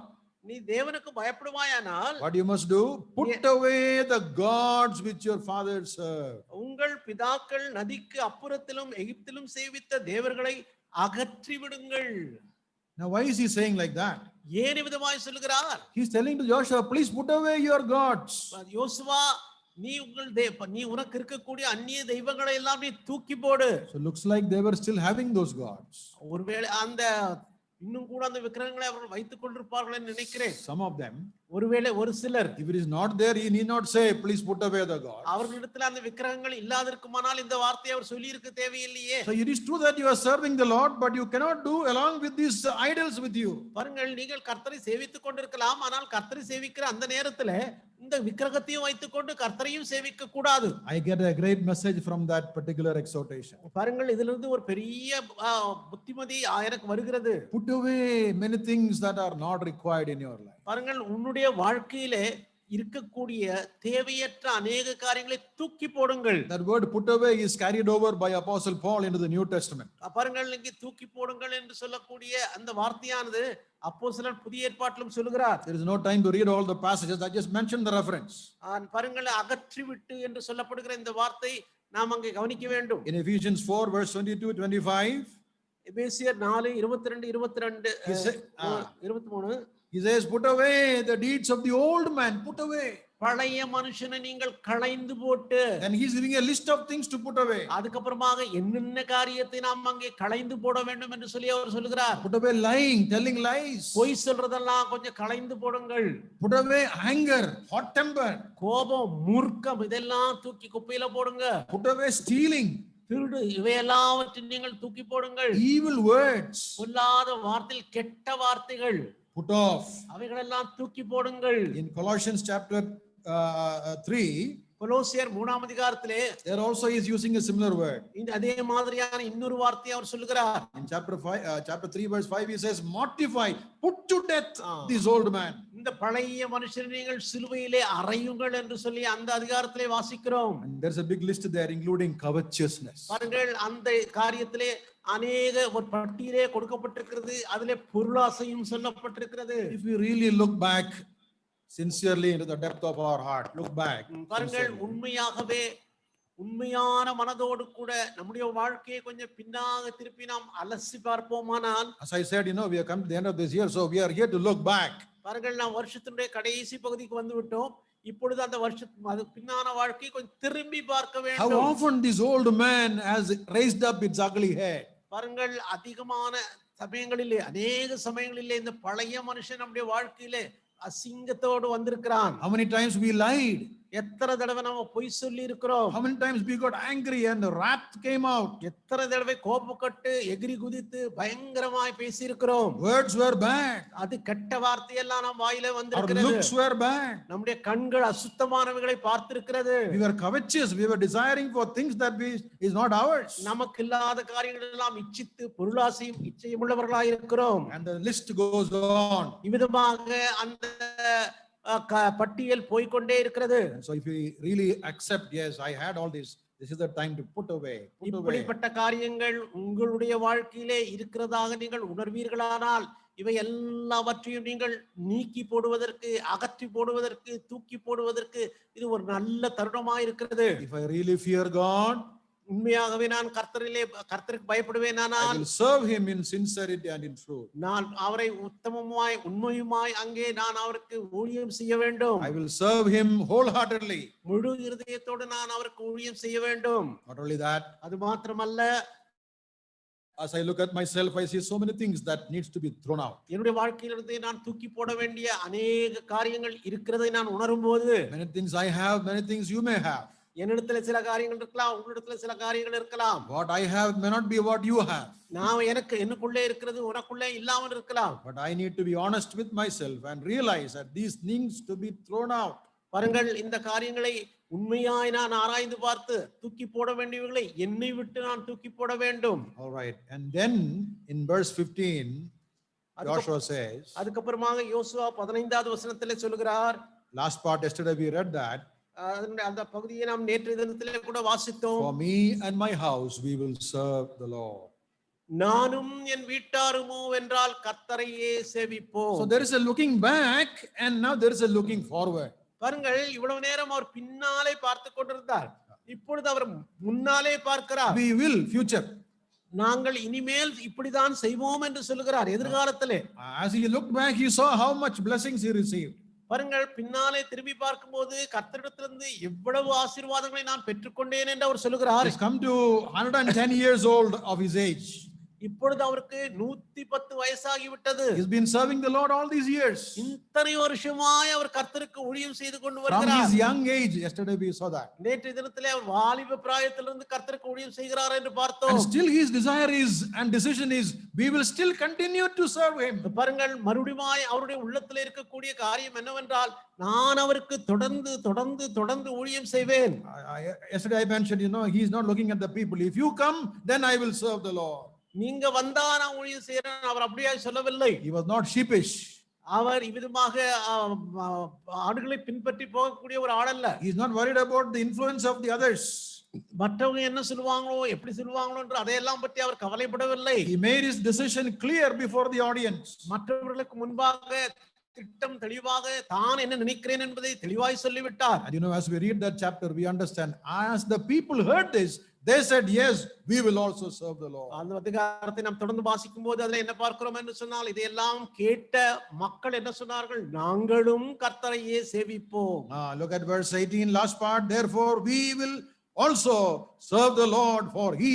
நீ தேவனுக்கு பயப்படுவாயானால் what you must do? Put away the gods which your fathers served. உங்கள் பிதாக்கள் நதிக்கு அப்புறத்திலும் எகிப்திலும் சேவித்த தேவர்களை அகற்றி விடுங்கள். Now, why is he saying like that? ஏன் விதமாய் சொல்லுகிறார்? He's telling to Joshua, please put away your gods. யோசுவா, நீ நீ உனக்கு இருக்கக்கூடிய அந்நிய தெய்வங்களை எல்லாம் நீ தூக்கி போடு. So looks like they were still having those gods. ஒருவேளை அந்த இன்னும் கூட அந்த விக்கிரகங்களை அவர்கள் வைத்துக் கொண்டிருப்பார்கள் என்று நினைக்கிறேன். Some of them. ஒருவேளை ஒரு சிலர். If it is not there, he need not say, please put away the gods. அவர்களிடத்தில் அந்த விக்கிரகங்கள் இல்லாதிருக்குமானால் இந்த வார்த்தையை அவர் சொல்லி இருக்க தேவையில்லையே. So it is true that you are serving the Lord, but you cannot do along with these idols with you. பாருங்கள், நீங்கள் கர்த்தரை சேவித்துக் கொண்டிருக்கலாம், ஆனால் கர்த்தரை சேவிக்கிற அந்த நேரத்துல இந்த விக்கிரகத்தையும் வைத்துக் கொண்டு கர்த்தரையும் சேவிக்க கூடாது. I get a great message from that particular exhortation. பாருங்கள், இதிலிருந்து ஒரு பெரிய புத்திமதி எனக்கு வருகிறது. Put away many things that are not required in your life. பாருங்கள், உன்னுடைய வாழ்க்கையிலே இருக்கக்கூடிய தேவையற்ற அநேக காரியங்களை தூக்கி போடுங்கள். That word put away is carried over by Apostle Paul into the New Testament. பாருங்கள், இங்கே தூக்கி போடுங்கள் என்று சொல்லக்கூடிய அந்த வார்த்தையானது அப்போஸ்தலர் புதிய ஏற்பாட்டிலும் சொல்லுகிறார். There is no time to read all the passages. I just mentioned the reference. பாருங்கள், அகற்றிவிட்டு என்று சொல்லப்படுகிற இந்த வார்த்தை நாம் அங்கே கவனிக்க வேண்டும். In Ephesians 4 verse 22-25, எபேசியர் 4:22-23 he says, put away the deeds of the old man. Put away. பழைய மனுஷனை நீங்கள் களைந்து போட்டு. And he's giving a list of things to put away. அதுக்கப்புறமாக என்னென்ன காரியத்தை நாம் அங்கே களைந்து போட வேண்டும் என்று சொல்லி அவர் சொல்லுகிறார். Put away lying, telling lies. பொய் சொல்றதெல்லாம் கொஞ்சம் களைந்து போடுங்கள். Put away anger, hot temper. கோபம், மூர்க்கம், இதெல்லாம் தூக்கி குப்பையில போடுங்க. Put away stealing. திருடு, இவையெல்லாவற்றையும் நீங்கள் தூக்கி போடுங்கள். Evil words. சொல்லாத வார்த்தைகள், கெட்ட வார்த்தைகள் Put off. அவைகளெல்லாம் தூக்கி போடுங்கள். In Colossians chapter 3, கொலோசியர் 3ஆம் அதிகாரத்திலே there also is using a similar word. இந்த அதே மாதிரியான இன்னொரு வார்த்தையை அவர் சொல்லுகிறார். In chapter 3 verse 5, he says, mortify, put to death this old man. இந்த பழைய மனுஷனை நீங்கள் சிலுவையிலே அறையுங்கள் என்று சொல்லி அந்த அதிகாரத்திலே வாசிக்கிறோம். And there's a big list there including covetousness. பாருங்கள், அந்த காரியத்திலே அநேக ஒரு பட்டியலே கொடுக்கப்பட்டிருக்கிறது. அதிலே பொருளாசையும் சொல்லப்பட்டிருக்கிறது. If we really look back sincerely into the depth of our heart, look back. பாருங்கள், உண்மையாகவே உண்மையான மனதோடு கூட நம்முடைய வாழ்க்கையை கொஞ்சம் பின்னாக திருப்பி நாம் அலசி பார்ப்போமானால், As I said, we have come to the end of this year, so we are here to look back. பாருங்கள், நாம் வருஷத்தினுடைய கடைசி பகுதிக்கு வந்து விட்டோம். இப்பொழுது அந்த வருஷத்து பின்னான வாழ்க்கையை கொஞ்சம் திரும்பி பார்க்க How வேண்டும். often this old man has raised up its ugly head. பாருங்கள், அதிகமான சமயங்களிலே, அநேக சமயங்களிலே இந்த பழைய மனுஷன் நம்முடைய வாழ்க்கையிலே அசிங்கத்தோடு வந்திருக்கிறான். How many times we lied? எத்தனை தடவை நம்ம பொய் சொல்லி இருக்கிறோம். How many times we got angry and the wrath came out? எத்தனை தடவை கோபப்பட்டு எகிரி குதித்து பயங்கரமாய் பேசி இருக்கிறோம். Words were bad. அது கெட்ட வார்த்தையெல்லாம் நம் வாயில Our வந்திருக்கிறது. looks were bad. நம்முடைய கண்கள் அசுத்தமானவைகளை பார்த்திருக்கிறது. We were covetous. We were desiring for things that is not ours. நமக்கு இல்லாத காரியங்கள் எல்லாம் இச்சித்து பொருளாசையும் இச்சையும் உள்ளவர்களாய் இருக்கிறோம். And the list goes on. இவ்விதமாக அந்த பட்டியல் போய்கொண்டே இருக்கிறது. So if we really accept, yes, I had all this is the time to put away. இப்படிப்பட்ட காரியங்கள் உங்களுடைய வாழ்க்கையிலே இருக்கிறதாக நீங்கள் உணர்வீர்களானால், இவை எல்லாவற்றையும் நீங்கள் நீக்கி போடுவதற்கு, அகற்றி போடுவதற்கு, தூக்கி போடுவதற்கு இது ஒரு நல்ல தருணமாக இருக்கிறது. If I really fear God, உண்மையாகவே நான் கர்த்தருக்கு பயப்படுவேனானால், I will serve him in sincerity and in truth. நான் அவரை உத்தமமாய் உண்மையுமாய் அங்கே நான் அவருக்கு ஊழியம் செய்ய வேண்டும். I will serve him wholeheartedly. முழு இருதயத்தோடு நான் அவருக்கு ஊழியம் செய்ய வேண்டும். Not only that, அது மாத்திரமல்ல, as I look at myself, I see so many things that needs to be thrown out. என்னுடைய வாழ்க்கையிலிருந்து நான் தூக்கி போட வேண்டிய அநேக காரியங்கள் இருக்கிறதை நான் உணரும்போது, Many things I have, many things you may have. என்னிடத்துல சில காரியங்கள் இருக்கலாம், உங்களிடத்துல சில காரியங்கள் இருக்கலாம். What I have may not be what you have. நான் எனக்குள்ளே இருக்கிறது உனக்குள்ளே இல்லாமல் இருக்கலாம். But I need to be honest with myself and realize that these things to be thrown out. பாருங்கள், இந்த காரியங்களை உண்மையாய் நான் ஆராய்ந்து பார்த்து தூக்கி போட வேண்டியவர்களை என்னை விட்டு நான் தூக்கி போட வேண்டும். All right. And then in verse 15, Joshua says, அதுக்கப்புறமாக யோசுவா 15வது வசனத்திலே சொல்கிறார். last part yesterday we read that, அந்த பகுதியை நாம் நேற்றைய தினத்திலே கூட வாசித்தோம். for me and my house we will serve the Lord. நானும் என் வீட்டாருமோ என்றால் கர்த்தரையே சேவிப்போம். So there is a looking back and now there is a looking forward. பாருங்கள், இவ்வளவு நேரம் அவர் பின்னாலே பார்த்து கொண்டிருந்தார், இப்பொழுது அவர் முன்னாலே பார்க்கிறார். We will, future. நாங்கள் இனிமேல் இப்படிதான் செய்வோம் என்று சொல்லுகிறார், எதிர்காலத்திலே. As he looked back, he saw how much blessings he received. பாருங்கள், பின்னாலே திரும்பி பார்க்கும்போது கர்த்தரிடத்திலிருந்து எவ்வளவு ஆசீர்வாதங்களை நான் பெற்றுக்கொண்டேன் என்று அவர் சொல்லுகிறார். He's come to 110 years old of his age. இப்பொழுது அவருக்கு 110 வயசாகி விட்டது. He's been serving the Lord all these years. இத்தனை வருஷமாய் அவர் கர்த்தருக்கு ஊழியம் செய்து கொண்டு From வருகிறார். his young age, yesterday we saw that. நேற்று தினத்திலே அவர் வாலிப பிராயத்திலிருந்து கர்த்தருக்கு ஊழியம் செய்கிறார் என்று பார்த்தோம். And still his desire is and decision is, we will still continue to serve him. பாருங்கள், மறுபடியும் அவருடைய உள்ளத்தில் இருக்கக்கூடிய காரியம் என்னவென்றால், நான் அவருக்கு தொடர்ந்து தொடர்ந்து தொடர்ந்து ஊழியம் செய்வேன். Yesterday I mentioned, he is not looking at the people. If you come, then I will serve the Lord. நீங்க வந்தா நான் ஊழியம் செய்யறேன் அவர் அப்படியே சொல்லவில்லை. He was not sheepish. அவர் இவ்விதமாக ஆடுகளை பின்பற்றி போகக்கூடிய ஒரு ஆள் அல்ல. He is not worried about the influence of the others. மற்றவங்க என்ன சொல்லுவாங்களோ எப்படி சொல்லுவாங்களோ என்று அதையெல்லாம் பற்றி அவர் கவலைப்படவில்லை. He made his decision clear before the audience. மற்றவர்களுக்கு முன்பாக திட்டம் தெளிவாக தான் என்ன நினைக்கிறேன் என்பதை தெளிவாய் சொல்லிவிட்டார். And as we read that chapter, we understand, as the people heard this, they said, yes, we will also serve the Lord. அந்த அதிகாரத்தை நாம் தொடர்ந்து வாசிக்கும் போது அதுல என்ன பார்க்கிறோம் என்று சொன்னால், இதையெல்லாம் கேட்ட மக்கள் என்ன சொன்னார்கள், நாங்களும் கர்த்தரையே சேவிப்போம். Look at verse 18, last part. Therefore, we will also serve the Lord, for he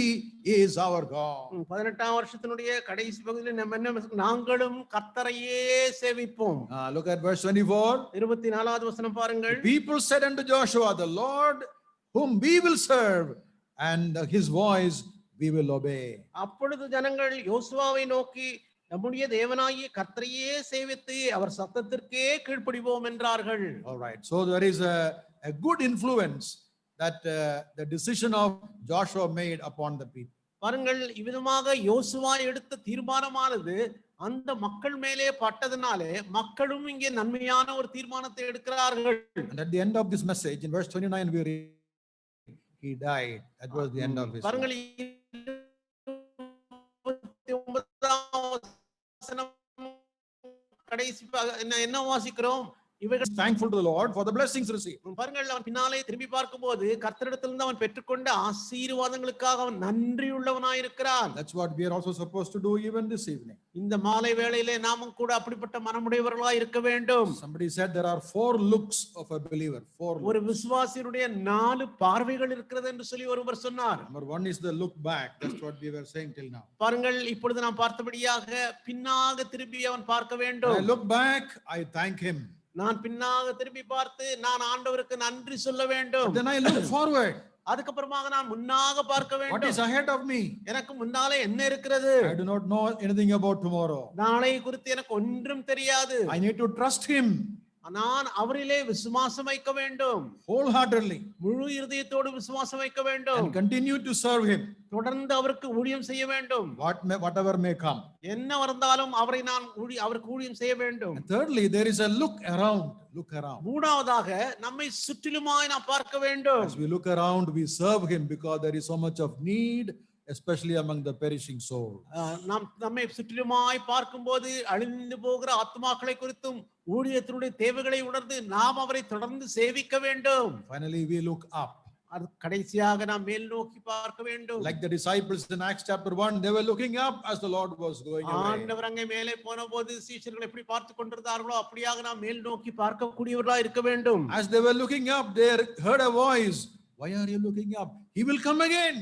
is our God. 18ஆம் வருஷத்தினுடைய கடைசி பகுதியில் நம்ம என்ன, நாங்களும் கர்த்தரையே சேவிப்போம். Look at verse 24. 24வது வசனம் பாருங்கள். The people said unto Joshua, the Lord whom we will serve, and his voice we will obey. அப்பொழுது ஜனங்கள் யோசுவாவை நோக்கி, நம்முடைய தேவனாகிய கர்த்தரையே சேவித்து அவர் சத்தத்திற்கே கீழ்ப்படிவோம் என்றார்கள். All right, so there is a good influence that the decision of Joshua made upon the people. பாருங்கள், இவ்விதமாக யோசுவா எடுத்த தீர்மானமானது அந்த மக்கள் மேலே பட்டதனாலே மக்களும் இங்கே நன்மையான ஒரு தீர்மானத்தை எடுக்கிறார்கள். And at the end of this message, in verse 29, we read, he died. That was the end of his பாருங்கள், 29ஆம் வசனம் கடைசி என்ன வாசிக்கிறோம், இவைகள் thankful to the Lord for the blessings received. பாருங்கள், அவன் பின்னாலே திரும்பி பார்க்கும்போது கர்த்தரிடத்திலிருந்து அவன் பெற்றுக்கொண்ட ஆசீர்வாதங்களுக்காக அவன் நன்றியுள்ளவனாயிருக்கிறான். That's what we are also supposed to do even this evening. இந்த மாலை வேளையிலே நாமும் கூட அப்படிப்பட்ட மனமுடையவர்களாய் இருக்க வேண்டும். Somebody said there are 4 looks of a believer. 4 ஒரு looks. விசுவாசியுடைய 4 பார்வைகள் இருக்கிறது என்று சொல்லி ஒருவர் சொன்னார். Number 1 is the look back. That's what we were saying till now. பாருங்கள், இப்பொழுது நாம் பார்த்தபடியாக பின்னாக திரும்பி அவன் பார்க்க When வேண்டும். I look back, I thank him. நான் பின்னாக திரும்பி பார்த்து நான் ஆண்டவருக்கு நன்றி சொல்ல வேண்டும். Then I look forward. அதுக்கப்புறமாக நான் முன்னாக பார்க்க What வேண்டும். is ahead of me? எனக்கு முன்னாலே என்ன இருக்கிறது? I do not know anything about tomorrow. நாளை குறித்து எனக்கு ஒன்றும் தெரியாது. I need to trust him நான் அவரிலே விசுவாசம் வைக்க வேண்டும். wholeheartedly முழு இருதயத்தோடு விசுவாசம் வைக்க வேண்டும். and continue to serve him, தொடர்ந்து அவருக்கு ஊழியம் செய்ய வேண்டும். whatever may come. என்ன வந்தாலும் அவரை நான் அவருக்கு ஊழியம் செய்ய வேண்டும். And thirdly, there is a look around. Look around. மூணாவதாக நம்மை சுற்றிலுமாய் நாம் பார்க்க வேண்டும். As we look around, we serve him because there is so much of need, especially among the perishing soul. நாம் நம்மை சுற்றிலுமாய் பார்க்கும்போது அழிந்து போகிற ஆத்மாக்களை குறித்தும் ஊழியத்தினுடைய தேவைகளை உணர்ந்து நாம் அவரை தொடர்ந்து சேவிக்க வேண்டும். Finally, we look up. அது கடைசியாக நாம் மேல் நோக்கி பார்க்க வேண்டும். Like the disciples in Acts chapter 1, they were looking up as the Lord was going away. ஆண்டவர் அங்கே மேலே போன போது சீஷர்கள் எப்படி பார்த்து கொண்டிருந்தார்களோ அப்படியாக நாம் மேல் நோக்கி பார்க்கக்கூடியவர்களா இருக்க வேண்டும். As they were looking up, they heard a voice. Why are you looking up? He will come again.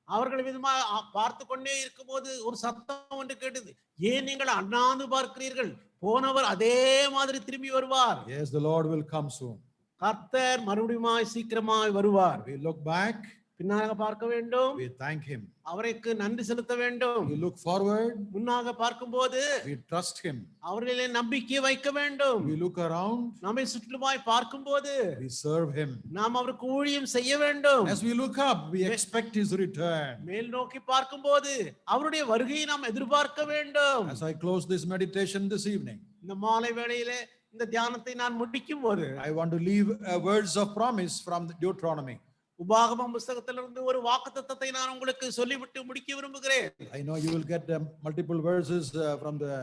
அவர்கள் விதமா பார்த்து கொண்டே இருக்கும்போது ஒரு சத்தம் ஒன்று கேட்டது, ஏன் நீங்கள் அண்ணாந்து பார்க்கிறீர்கள்? போனவர் அதே மாதிரி திரும்பி வருவார். Yes, the Lord will come soon. கர்த்தர் மறுபடியும் சீக்கிரமாய் வருவார். We look back, பின்னாக பார்க்க வேண்டும், we thank him. அவருக்கு நன்றி செலுத்த வேண்டும். We look forward, முன்னாக பார்க்கும்போது we trust him. அவர்களிலே நம்பிக்கை வைக்க வேண்டும். We look around, நம்மை சுற்றுமாய் பார்க்கும்போது we serve him. நாம் அவருக்கு ஊழியம் செய்ய வேண்டும். As we look up, we expect his return. மேல் நோக்கி பார்க்கும்போது அவருடைய வருகையை நாம் எதிர்பார்க்க வேண்டும். As I close this meditation this evening, இந்த மாலை வேளையிலே இந்த தியானத்தை நான் முடிக்கும் போது I want to leave words of promise from Deuteronomy. உபாகமம் புஸ்தகத்திலிருந்து ஒரு வாக்குத்தத்தத்தை நான் உங்களுக்கு சொல்லிவிட்டு முடிக்க விரும்புகிறேன். I know you will get multiple verses from the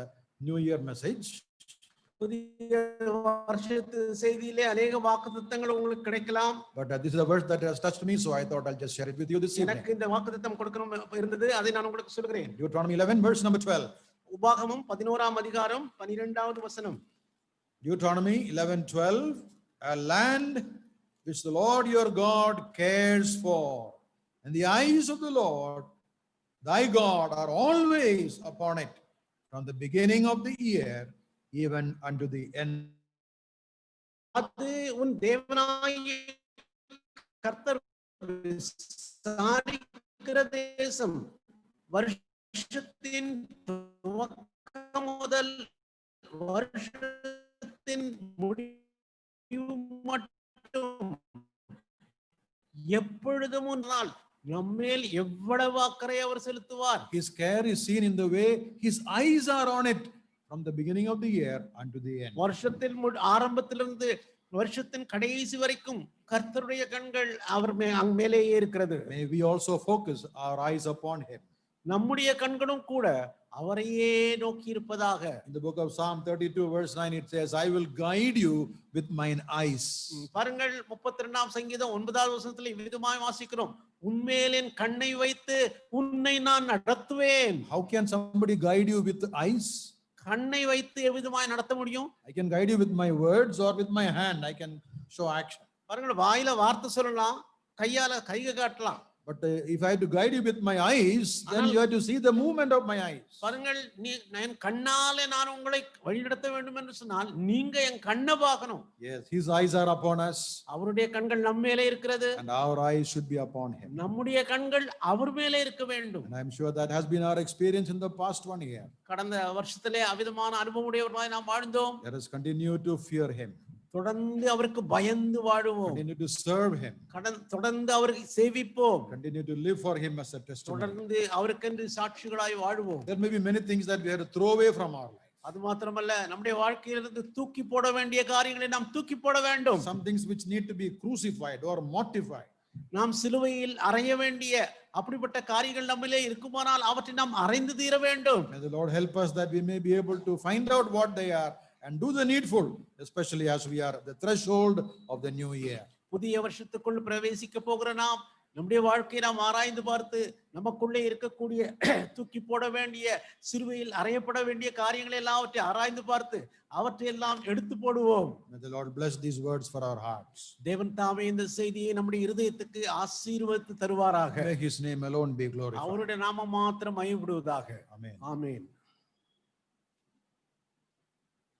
New Year message. புதிய வருஷத்து செய்தியிலே அநேக வாக்குத்தத்தங்கள் உங்களுக்கு கிடைக்கலாம். But this is a verse that has touched me, so I thought I'll just share it with you this evening. எனக்கு இந்த வாக்குத்தத்தம் கொடுக்கணும் இருந்தது, அதை நான் உங்களுக்கு சொல்கிறேன். Deuteronomy 11, verse number 12. உபாகமம் 11ஆம் அதிகாரம் 12வது வசனம். Deuteronomy 11:12, a land which the Lord your God cares for, and the eyes of the Lord thy God are always upon it, from the beginning of the year even unto the end. அது உன் தேவனாகிய கர்த்தர் விசாரிக்கிற தேசம், வருஷத்தின் துவக்கம் முதல் வருஷத்தின் முடிவு மட்டும் எப்பொழுதும் உன்னால் நம்மேல் எவ்வளவு அக்கறை அவர் செலுத்துவார். His care is seen in the way his eyes are on it from the beginning of the year unto the end. வருஷத்தின் ஆரம்பத்திலிருந்து வருஷத்தின் கடைசி வரைக்கும் கர்த்தருடைய கண்கள் அவர் மேலேயே இருக்கிறது. May we also focus our eyes upon him. நம்முடைய கண்களும் கூட அவரையே நோக்கி இருப்பதாக. In the book of Psalm 32 verse 9 it says, I will guide you with mine eyes. பாருங்கள் 32ஆம் சங்கீதம் 9வது வசனத்தில் இவ்விதமாய் வாசிக்கிறோம், உன்மேல் என் கண்ணை வைத்து உன்னை நான் நடத்துவேன். How can somebody guide you with eyes? கண்ணை வைத்து எவ்விதமாய் நடத்த முடியும்? I can guide you with my words or with my hand. I can show action. பாருங்கள், வாயில வார்த்தை சொல்லலாம், கையால கைக காட்டலாம். But if I have to guide you with my eyes, then you have to see the movement of my eyes. பாருங்கள், என் கண்ணாலே நான் உங்களை வழிநடத்த வேண்டும் என்று சொன்னால் நீங்க என் கண்ணை பார்க்கணும். Yes, his eyes are upon us. அவருடைய கண்கள் நம்ம மேலே இருக்கிறது. And our eyes should be upon him. நம்முடைய கண்கள் அவர் மேலே இருக்க வேண்டும். And I am sure that has been our experience in the past 1 year. கடந்த வருஷத்திலே அவிதமான அனுபவமுடையவர்களாய் நாம் வாழ்ந்தோம். Let us continue to fear him. தொடர்ந்து அவருக்கு பயந்து வாழுவோம். Continue to serve him. தொடர்ந்து அவருக்கு சேவிப்போம். Continue to live for him as a testimony. தொடர்ந்து அவருக்கென்று சாட்சிகளாய் வாழுவோம். There may be many things that we have to throw away from our life. அது மாத்திரமல்ல, நம்முடைய வாழ்க்கையிலிருந்து தூக்கி போட வேண்டிய காரியங்களை நாம் தூக்கி போட வேண்டும். Some things which need to be crucified or mortified. நாம் சிலுவையில் அறைய வேண்டிய அப்படிப்பட்ட காரியங்கள் நம்மிலே இருக்குமானால் அவற்றை நாம் அறைந்து தீர வேண்டும். May the Lord help us that we may be able to find out what they are and do the needful, especially as we are at the threshold of the new year. புதிய வருஷத்துக்குள் பிரவேசிக்க போகிற நாம் நம்முடைய வாழ்க்கையை நாம் ஆராய்ந்து பார்த்து நமக்குள்ளே இருக்கக்கூடிய தூக்கி போட வேண்டிய சிலுவையில் அறையப்பட வேண்டிய காரியங்களை எல்லாவற்றை ஆராய்ந்து பார்த்து அவற்றை எல்லாம் எடுத்து போடுவோம். May the Lord bless these words for our hearts. தேவன் தாமே இந்த செய்தியை நம்முடைய இருதயத்துக்கு ஆசீர்வதித்து தருவாராக. May his name alone be glorified. அவருடைய நாமம் மாத்திரம் மகிமைப்படுவதாக. Amen. ஆமென்.